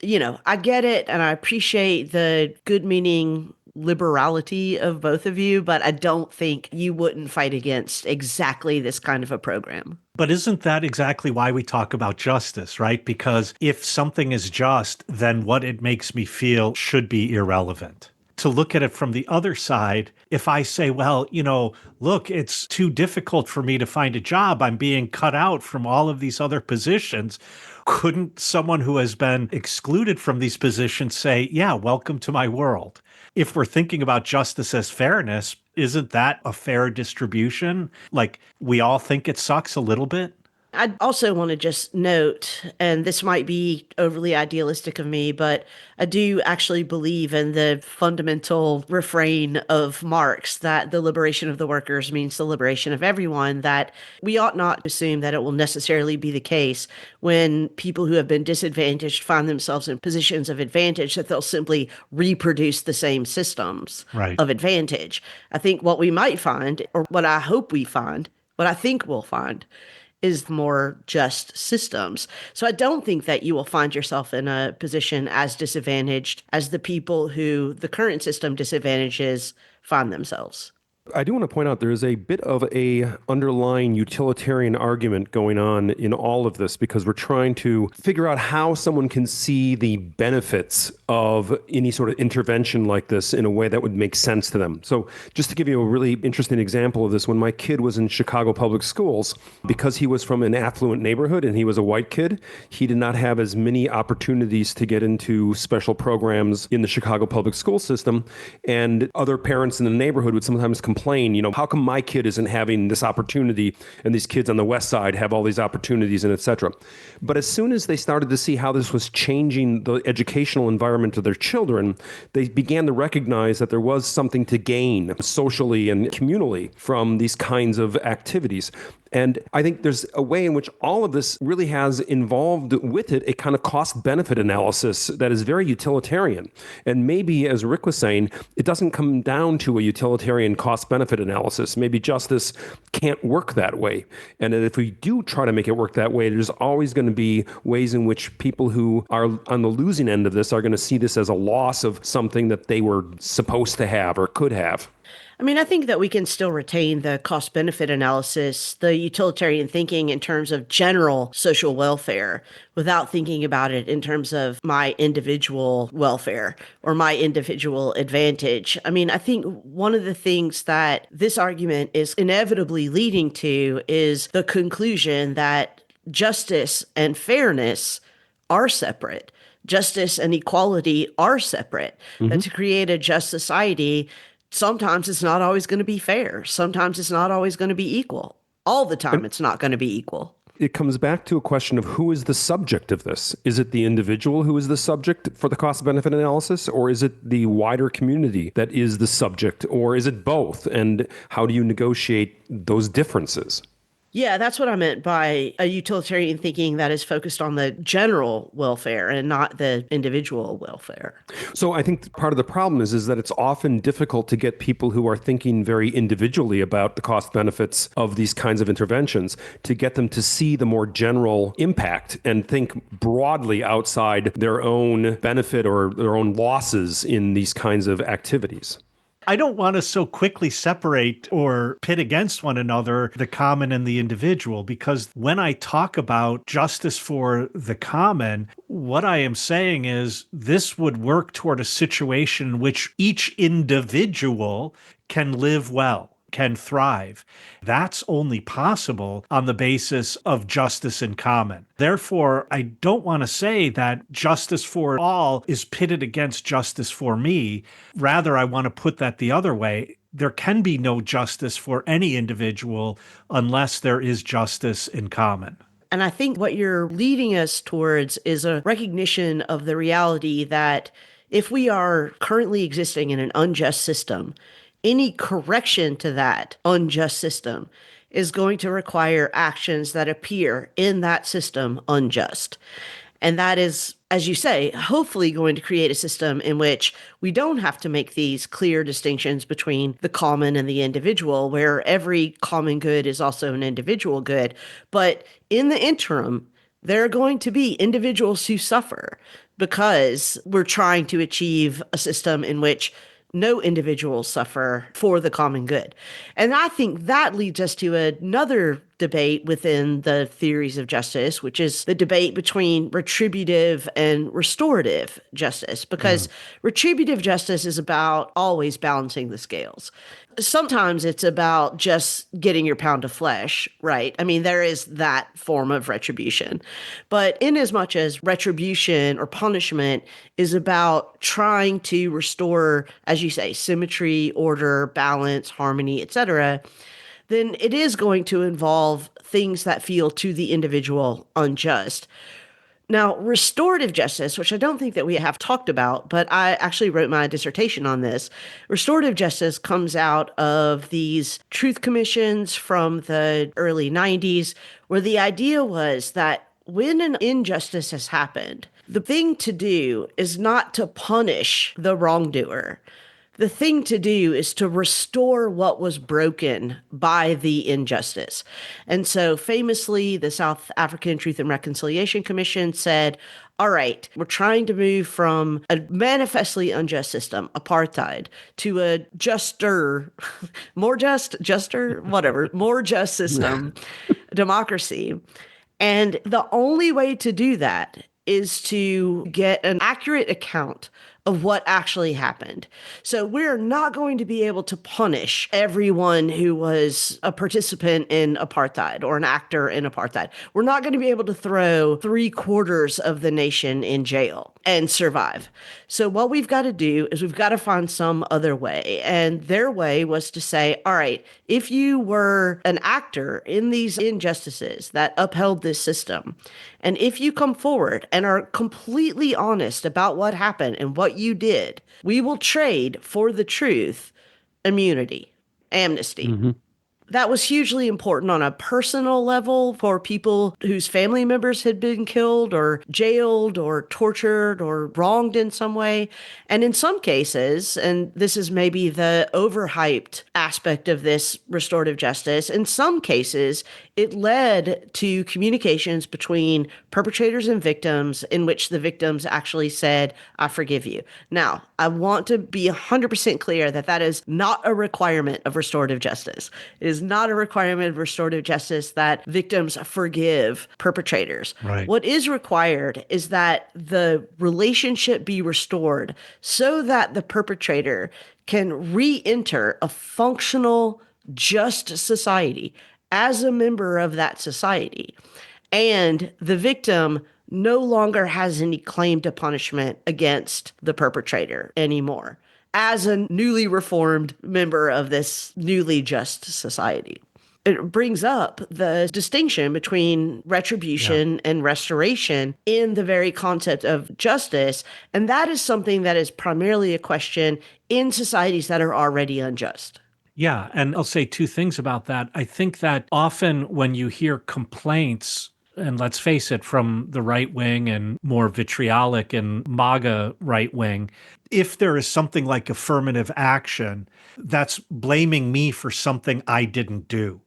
I get it and I appreciate the good meaning liberality of both of you, but I don't think you wouldn't fight against exactly this kind of a program. But isn't that exactly why we talk about justice, right? Because if something is just, then what it makes me feel should be irrelevant. To look at it from the other side, if I say, well, look, it's too difficult for me to find a job, I'm being cut out from all of these other positions, couldn't someone who has been excluded from these positions say, yeah, welcome to my world? If we're thinking about justice as fairness, isn't that a fair distribution? Like, we all think it sucks a little bit. I also want to just note, and this might be overly idealistic of me, but I do actually believe in the fundamental refrain of Marx that the liberation of the workers means the liberation of everyone, that we ought not assume that it will necessarily be the case when people who have been disadvantaged find themselves in positions of advantage, that they'll simply reproduce the same systems Right. of advantage. I think what we might find, or what I hope we find, what I think we'll find, is more just systems. So I don't think that you will find yourself in a position as disadvantaged as the people who the current system disadvantages find themselves. I do want to point out there is a bit of a underlying utilitarian argument going on in all of this because we're trying to figure out how someone can see the benefits of any sort of intervention like this in a way that would make sense to them. So just to give you a really interesting example of this, when my kid was in Chicago public schools, because he was from an affluent neighborhood and he was a white kid, he did not have as many opportunities to get into special programs in the Chicago public school system. And other parents in the neighborhood would sometimes complain, how come my kid isn't having this opportunity and these kids on the west side have all these opportunities and et cetera. But as soon as they started to see how this was changing the educational environment of their children, they began to recognize that there was something to gain socially and communally from these kinds of activities. And I think there's a way in which all of this really has involved with it a kind of cost-benefit analysis that is very utilitarian. And maybe, as Rick was saying, it doesn't come down to a utilitarian cost-benefit analysis. Maybe justice can't work that way. And if we do try to make it work that way, there's always going to be ways in which people who are on the losing end of this are going to see this as a loss of something that they were supposed to have or could have. I mean, I think that we can still retain the cost benefit analysis, the utilitarian thinking in terms of general social welfare without thinking about it in terms of my individual welfare or my individual advantage. I mean, I think one of the things that this argument is inevitably leading to is the conclusion that justice and fairness are separate. Justice and equality are separate. That to create a just society, sometimes it's not always going to be fair. Sometimes it's not always going to be equal. All the time, it's not going to be equal. It comes back to a question of who is the subject of this. Is it the individual who is the subject for the cost-benefit analysis, or is it the wider community that is the subject, or is it both? And how do you negotiate those differences? Yeah, that's what I meant by a utilitarian thinking that is focused on the general welfare and not the individual welfare. So I think part of the problem is that it's often difficult to get people who are thinking very individually about the cost benefits of these kinds of interventions to get them to see the more general impact and think broadly outside their own benefit or their own losses in these kinds of activities. I don't want to so quickly separate or pit against one another the common and the individual, because when I talk about justice for the common, what I am saying is this would work toward a situation in which each individual can live well, can thrive. That's only possible on the basis of justice in common. Therefore, I don't want to say that justice for all is pitted against justice for me. Rather, I want to put that the other way. There can be no justice for any individual unless there is justice in common. And I think what you're leading us towards is a recognition of the reality that if we are currently existing in an unjust system, any correction to that unjust system is going to require actions that appear in that system unjust. And that is, as you say, hopefully going to create a system in which we don't have to make these clear distinctions between the common and the individual, where every common good is also an individual good. But in the interim, there are going to be individuals who suffer because we're trying to achieve a system in which no individuals suffer for the common good. And I think that leads us to another debate within the theories of justice, which is the debate between retributive and restorative justice, because retributive justice is about always balancing the scales. Sometimes it's about just getting your pound of flesh, right? I mean, there is that form of retribution. But in as much as retribution or punishment is about trying to restore, as you say, symmetry, order, balance, harmony, etc., then it is going to involve things that feel to the individual unjust. Now, restorative justice, which I don't think that we have talked about, but I actually wrote my dissertation on this. Restorative justice comes out of these truth commissions from the early 90s, where the idea was that when an injustice has happened, the thing to do is not to punish the wrongdoer. The thing to do is to restore what was broken by the injustice. And so famously, the South African Truth and Reconciliation Commission said, all right, we're trying to move from a manifestly unjust system, apartheid, to a juster, more just, juster, whatever, more just system, democracy. And the only way to do that is to get an accurate account of what actually happened. So we're not going to be able to punish everyone who was a participant in apartheid or an actor in apartheid. We're not going to be able to throw 3/4 of the nation in jail and survive. So what we've got to do is we've got to find some other way. And their way was to say, all right, if you were an actor in these injustices that upheld this system, and if you come forward and are completely honest about what happened and what you did, we will trade for the truth immunity, amnesty. That was hugely important on a personal level for people whose family members had been killed or jailed or tortured or wronged in some way. And in some cases, and this is maybe the overhyped aspect of this restorative justice, in some cases, it led to communications between perpetrators and victims in which the victims actually said, I forgive you. Now, I want to be 100% clear that that is not a requirement of restorative justice. It is not a requirement of restorative justice that victims forgive perpetrators. Right. What is required is that the relationship be restored so that the perpetrator can re-enter a functional, just society as a member of that society. And the victim no longer has any claim to punishment against the perpetrator anymore as a newly reformed member of this newly just society. It brings up the distinction between retribution and restoration in the very concept of justice. And that is something that is primarily a question in societies that are already unjust. Yeah, and I'll say two things about that. I think that often when you hear complaints, and let's face it, from the right wing and more vitriolic and MAGA right wing, if there is something like affirmative action, that's blaming me for something I didn't do.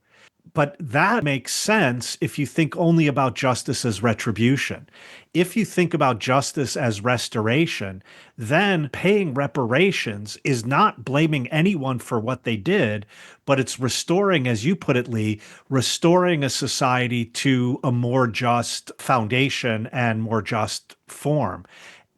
But that makes sense if you think only about justice as retribution. If you think about justice as restoration, then paying reparations is not blaming anyone for what they did, but it's restoring, as you put it, Lee, restoring a society to a more just foundation and more just form.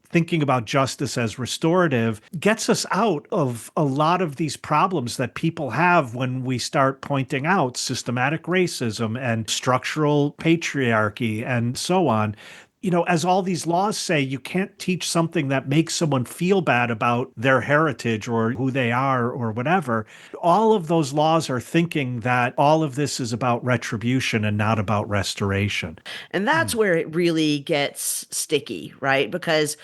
Thinking about justice as restorative gets us out of a lot of these problems that people have when we start pointing out systematic racism and structural patriarchy and so on. You know, as all these laws say, you can't teach something that makes someone feel bad about their heritage or who they are or whatever. All of those laws are thinking that all of this is about retribution and not about restoration. And that's where it really gets sticky, right? Because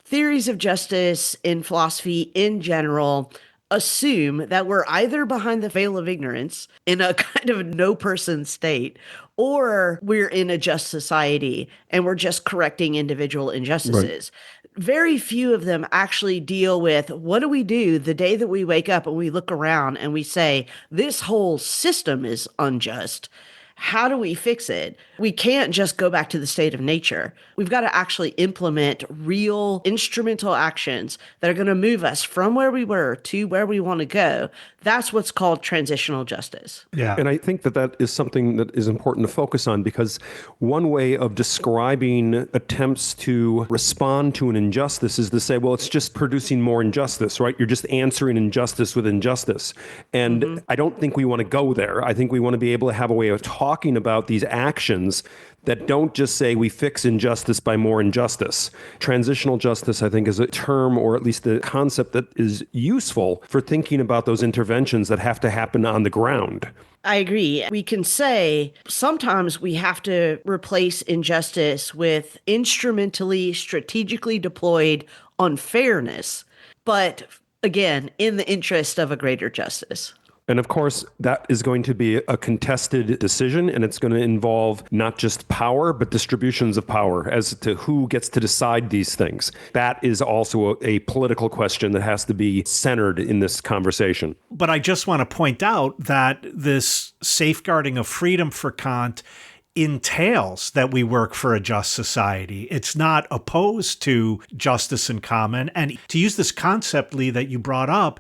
theories of justice in philosophy in general assume that we're either behind the veil of ignorance in a kind of no person state, or we're in a just society and we're just correcting individual injustices. Very few of them actually deal with what do we do the day that we wake up and we look around and we say, this whole system is unjust. How do we fix it? We can't just go back to the state of nature. We've got to actually implement real instrumental actions that are going to move us from where we were to where we want to go. That's what's called transitional justice. Yeah. And I think that that is something that is important to focus on, because one way of describing attempts to respond to an injustice is to say, well, it's just producing more injustice, right? You're just answering injustice with injustice. And I don't think we want to go there. I think we want to be able to have a way of talking about these actions that don't just say we fix injustice by more injustice. Transitional justice, I think, is a term, or at least a concept, that is useful for thinking about those interventions that have to happen on the ground. I agree. We can say sometimes we have to replace injustice with instrumentally, strategically deployed unfairness, but again, in the interest of a greater justice. And of course, that is going to be a contested decision, and it's going to involve not just power, but distributions of power as to who gets to decide these things. That is also a political question that has to be centered in this conversation. But I just want to point out that this safeguarding of freedom for Kant entails that we work for a just society. It's not opposed to justice in common. And to use this concept, Lee, that you brought up,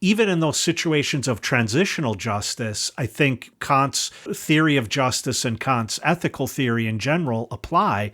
even in those situations of transitional justice, I think Kant's theory of justice and Kant's ethical theory in general apply,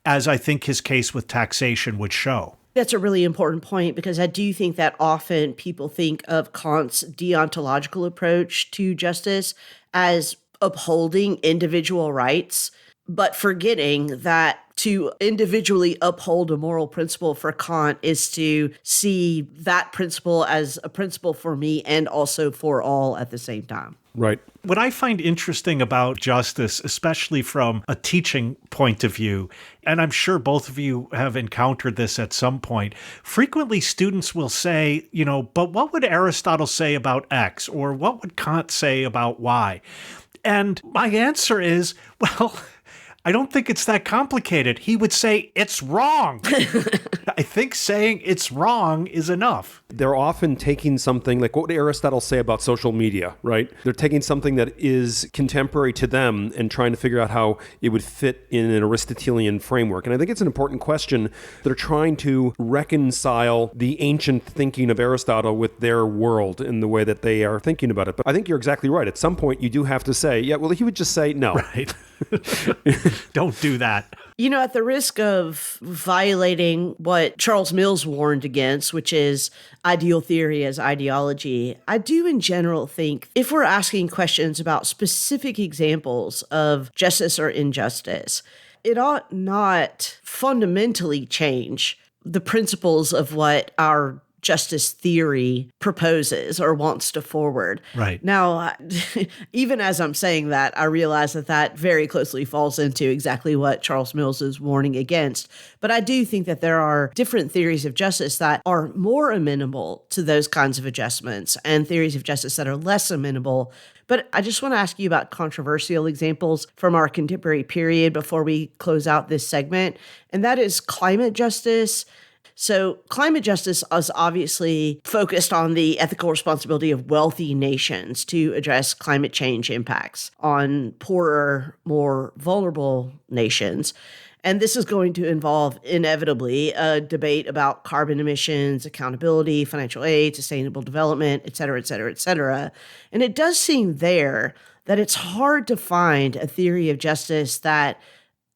as I think his case with taxation would show. That's a really important point, because I do think that often people think of Kant's deontological approach to justice as upholding individual rights, but forgetting that to individually uphold a moral principle for Kant is to see that principle as a principle for me and also for all at the same time. Right. What I find interesting about justice, especially from a teaching point of view, and I'm sure both of you have encountered this at some point, frequently students will say, but what would Aristotle say about X? Or what would Kant say about Y? And my answer is, well, I don't think it's that complicated. He would say it's wrong. I think saying it's wrong is enough. They're often taking something like, what would Aristotle say about social media, right? They're taking something that is contemporary to them and trying to figure out how it would fit in an Aristotelian framework. And I think it's an important question. They're trying to reconcile the ancient thinking of Aristotle with their world in the way that they are thinking about it. But I think you're exactly right. At some point, you do have to say, yeah, well, he would just say no. Right. Don't do that. At the risk of violating what Charles Mills warned against, which is ideal theory as ideology, I do in general think if we're asking questions about specific examples of justice or injustice, it ought not fundamentally change the principles of what our justice theory proposes or wants to forward. Right. Now, even as I'm saying that, I realize that very closely falls into exactly what Charles Mills is warning against. But I do think that there are different theories of justice that are more amenable to those kinds of adjustments and theories of justice that are less amenable. But I just want to ask you about controversial examples from our contemporary period before we close out this segment. And that is climate justice. So climate justice is obviously focused on the ethical responsibility of wealthy nations to address climate change impacts on poorer, more vulnerable nations. And this is going to involve inevitably a debate about carbon emissions, accountability, financial aid, sustainable development, et cetera, et cetera, et cetera. And it does seem there that it's hard to find a theory of justice that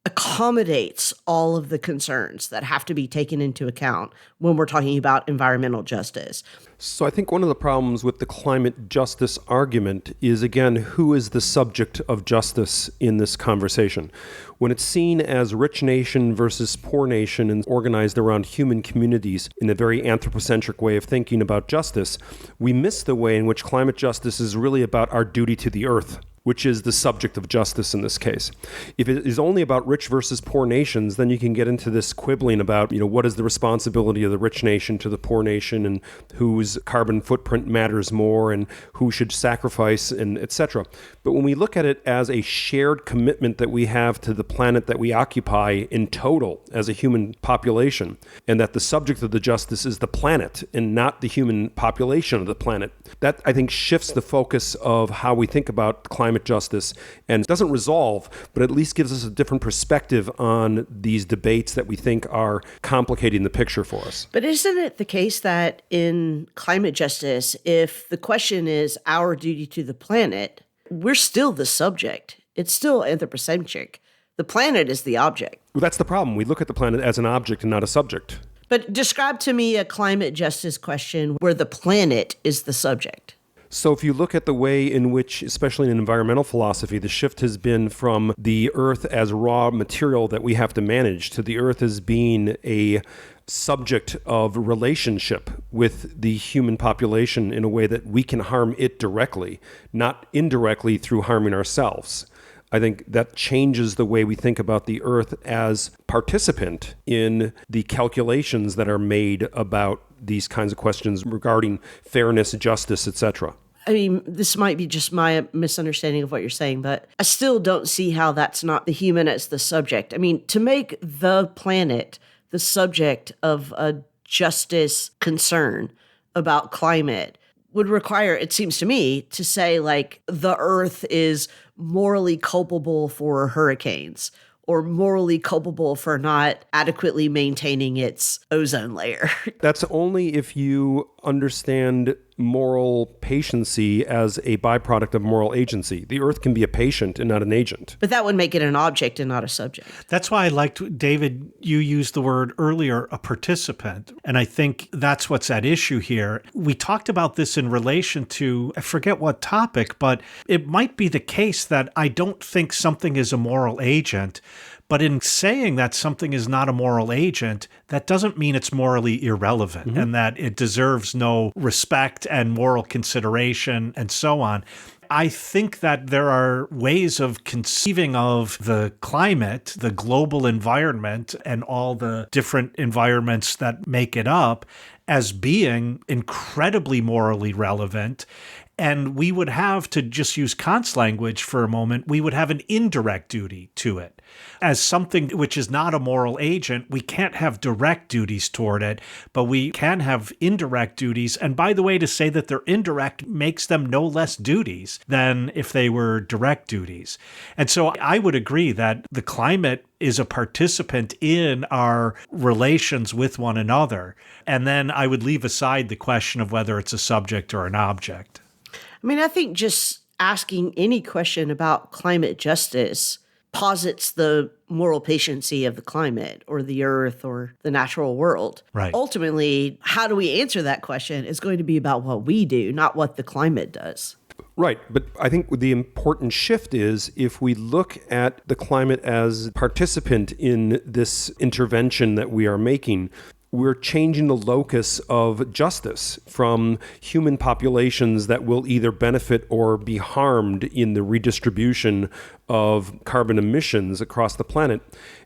accommodates all of the concerns that have to be taken into account when we're talking about environmental justice. So I think one of the problems with the climate justice argument is, again, who is the subject of justice in this conversation? When it's seen as rich nation versus poor nation and organized around human communities in a very anthropocentric way of thinking about justice, we miss the way in which climate justice is really about our duty to the earth. which is the subject of justice in this case. If it is only about rich versus poor nations, then you can get into this quibbling about, what is the responsibility of the rich nation to the poor nation and whose carbon footprint matters more and who should sacrifice and etc. But when we look at it as a shared commitment that we have to the planet that we occupy in total as a human population, and that the subject of the justice is the planet and not the human population of the planet, that I think shifts the focus of how we think about climate justice and doesn't resolve, but at least gives us a different perspective on these debates that we think are complicating the picture for us. But isn't it the case that in climate justice, if the question is our duty to the planet, we're still the subject. It's still anthropocentric. The planet is the object. Well, that's the problem. We look at the planet as an object and not a subject. But describe to me a climate justice question where the planet is the subject. So if you look at the way in which, especially in environmental philosophy, the shift has been from the earth as raw material that we have to manage to the earth as being a subject of relationship with the human population in a way that we can harm it directly, not indirectly through harming ourselves. I think that changes the way we think about the earth as participant in the calculations that are made about these kinds of questions regarding fairness, justice, etc. I mean, this might be just my misunderstanding of what you're saying, but I still don't see how that's not the human as the subject. I mean, to make the planet the subject of a justice concern about climate would require, it seems to me, to say like the earth is morally culpable for hurricanes or morally culpable for not adequately maintaining its ozone layer. That's only if you understand moral patiency as a byproduct of moral agency. The earth can be a patient and not an agent. But that would make it an object and not a subject. That's why I liked, David, you used the word earlier, a participant. And I think that's what's at issue here. We talked about this in relation to, I forget what topic, but it might be the case that I don't think something is a moral agent. But in saying that something is not a moral agent, that doesn't mean it's morally irrelevant and that it deserves no respect and moral consideration and so on. I think that there are ways of conceiving of the climate, the global environment, and all the different environments that make it up as being incredibly morally relevant. And we would have, to just use Kant's language for a moment, we would have an indirect duty to it. As something which is not a moral agent, we can't have direct duties toward it, but we can have indirect duties. And by the way, to say that they're indirect makes them no less duties than if they were direct duties. And so I would agree that the climate is a participant in our relations with one another. And then I would leave aside the question of whether it's a subject or an object. I mean, I think just asking any question about climate justice posits the moral patiency of the climate or the earth or the natural world. Right. Ultimately, how do we answer that question is going to be about what we do, not what the climate does. Right. But I think the important shift is if we look at the climate as participant in this intervention that we are making, we're changing the locus of justice from human populations that will either benefit or be harmed in the redistribution of carbon emissions across the planet.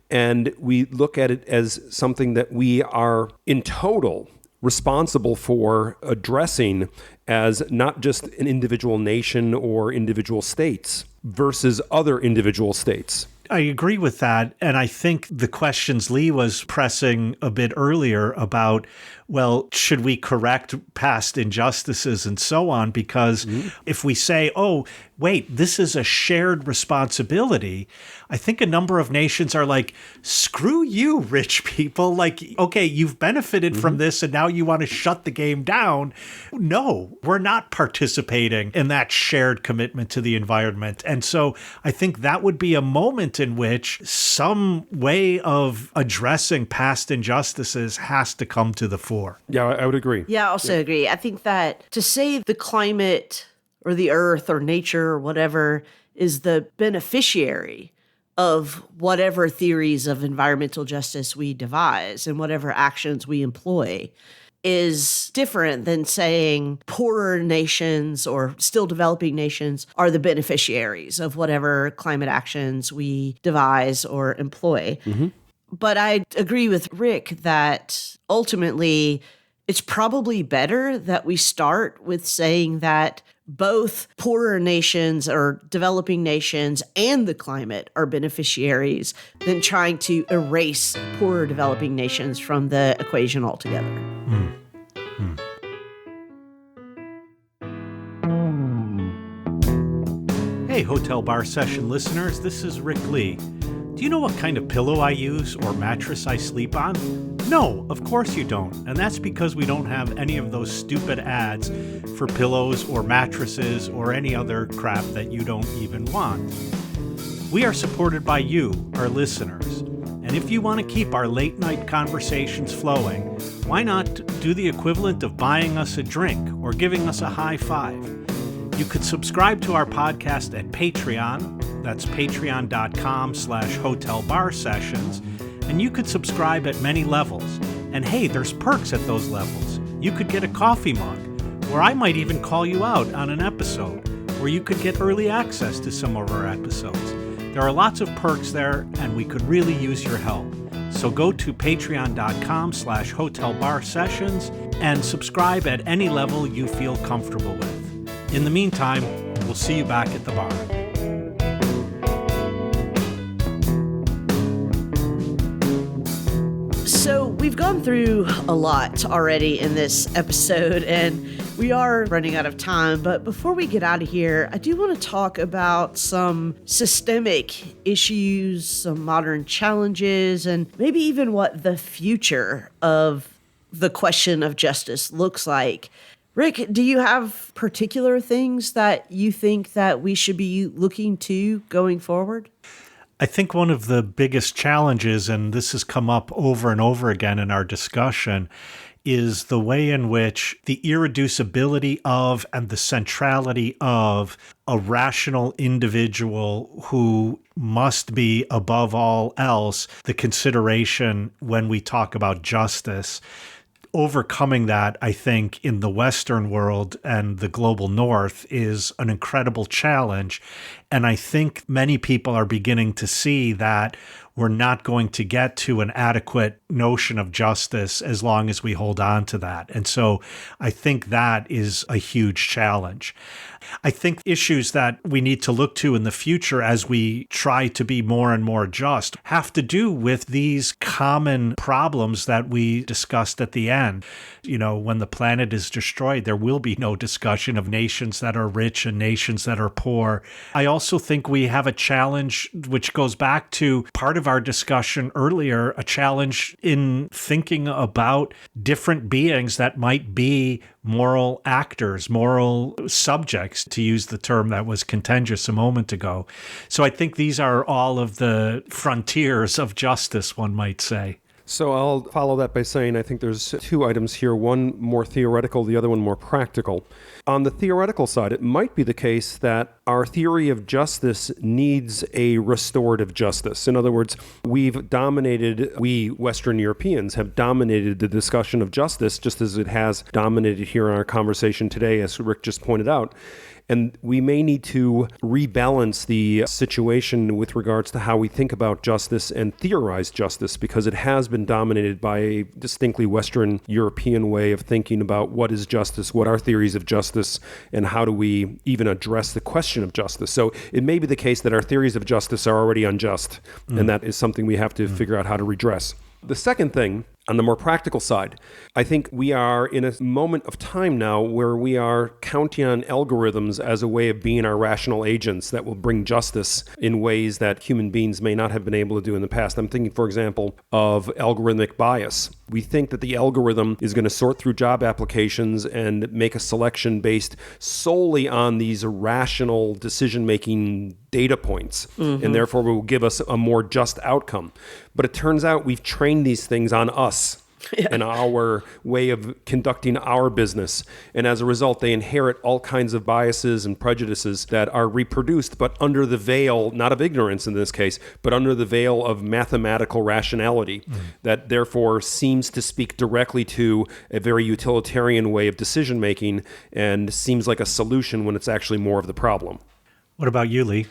And we look at it as something that we are in total responsible for addressing as not just an individual nation or individual states versus other individual states. I agree with that. And I think the questions Lee was pressing a bit earlier about, well, should we correct past injustices and so on? Because if we say, oh, wait, this is a shared responsibility, I think a number of nations are like, screw you, rich people. Like, okay, you've benefited from this and now you want to shut the game down. No, we're not participating in that shared commitment to the environment. And so I think that would be a moment in which some way of addressing past injustices has to come to the fore. Yeah, I would agree. Yeah, I also agree. I think that to say the climate or the earth or nature or whatever is the beneficiary of whatever theories of environmental justice we devise and whatever actions we employ is different than saying poorer nations or still developing nations are the beneficiaries of whatever climate actions we devise or employ. But I agree with Rick that ultimately it's probably better that we start with saying that both poorer nations or developing nations and the climate are beneficiaries than trying to erase poorer developing nations from the equation altogether. Hey, Hotel Bar Session listeners, this is Rick Lee. Do you know what kind of pillow I use or mattress I sleep on? No, of course you don't. And that's because we don't have any of those stupid ads for pillows or mattresses or any other crap that you don't even want. We are supported by you, our listeners. And if you want to keep our late night conversations flowing, why not do the equivalent of buying us a drink or giving us a high five? You could subscribe to our podcast at Patreon. That's patreon.com/hotelbarsessions. And you could subscribe at many levels. And hey, there's perks at those levels. You could get a coffee mug, or I might even call you out on an episode, or you could get early access to some of our episodes. There are lots of perks there, and we could really use your help. So go to patreon.com/hotelbarsessions and subscribe at any level you feel comfortable with. In the meantime, we'll see you back at the bar. So we've gone through a lot already in this episode, and we are running out of time. But before we get out of here, I do want to talk about some systemic issues, some modern challenges, and maybe even what the future of the question of justice looks like. Rick, do you have particular things that you think that we should be looking to going forward? I think one of the biggest challenges, and this has come up over and over again in our discussion, is the way in which the irreducibility of and the centrality of a rational individual who must be, above all else, the consideration when we talk about justice. Overcoming that, I think, in the Western world and the global North is an incredible challenge. And I think many people are beginning to see that we're not going to get to an adequate notion of justice as long as we hold on to that. And so I think that is a huge challenge. I think issues that we need to look to in the future as we try to be more and more just have to do with these common problems that we discussed at the end. You know, when the planet is destroyed, there will be no discussion of nations that are rich and nations that are poor. I also think we have a challenge, which goes back to part of our discussion earlier, a challenge in thinking about different beings that might be moral actors, moral subjects, to use the term that was contentious a moment ago. So I think these are all of the frontiers of justice, one might say. So I'll follow that by saying I think there's two items here, one more theoretical, the other one more practical. On the theoretical side, it might be the case that our theory of justice needs a restorative justice. In other words, we Western Europeans have dominated the discussion of justice, just as it has dominated here in our conversation today, as Rick just pointed out. And we may need to rebalance the situation with regards to how we think about justice and theorize justice, because it has been dominated by a distinctly Western European way of thinking about what is justice, what are theories of justice, and how do we even address the question of justice. So it may be the case that our theories of justice are already unjust, and that is something we have to figure out how to redress. The second thing, on the more practical side, I think we are in a moment of time now where we are counting on algorithms as a way of being our rational agents that will bring justice in ways that human beings may not have been able to do in the past. I'm thinking, for example, of algorithmic bias. We think that the algorithm is going to sort through job applications and make a selection based solely on these rational decision-making data points, and therefore will give us a more just outcome. But it turns out we've trained these things on us. and our way of conducting our business. And as a result, they inherit all kinds of biases and prejudices that are reproduced, but under the veil, not of ignorance in this case, but under the veil of mathematical rationality, that therefore seems to speak directly to a very utilitarian way of decision making and seems like a solution when it's actually more of the problem. What about you, Lee?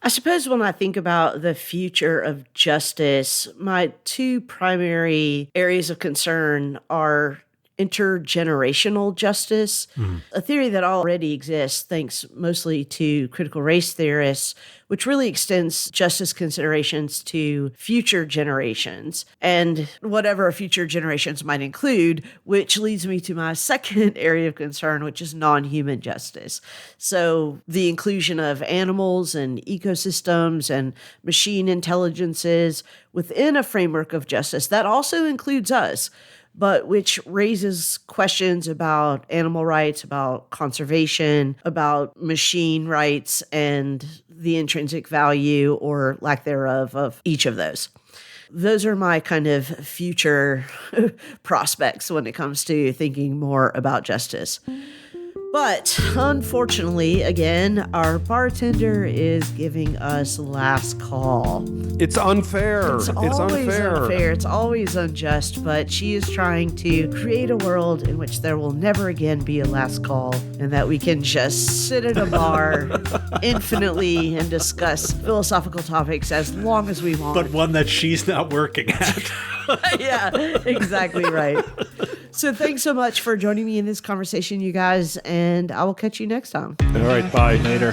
I suppose when I think about the future of justice, my two primary areas of concern are intergenerational justice, a theory that already exists thanks mostly to critical race theorists, which really extends justice considerations to future generations and whatever future generations might include, which leads me to my second area of concern, which is non-human justice. So the inclusion of animals and ecosystems and machine intelligences within a framework of justice that also includes us, but which raises questions about animal rights, about conservation, about machine rights, and the intrinsic value or lack thereof of each of those. Those are my kind of future prospects when it comes to thinking more about justice. But unfortunately, again, our bartender is giving us last call. It's unfair. It's always unfair. It's always unjust, but she is trying to create a world in which there will never again be a last call and that we can just sit at a bar infinitely and discuss philosophical topics as long as we want. But one that she's not working at. Yeah, exactly right. So thanks so much for joining me in this conversation, you guys, and I will catch you next time. All right, bye. Later.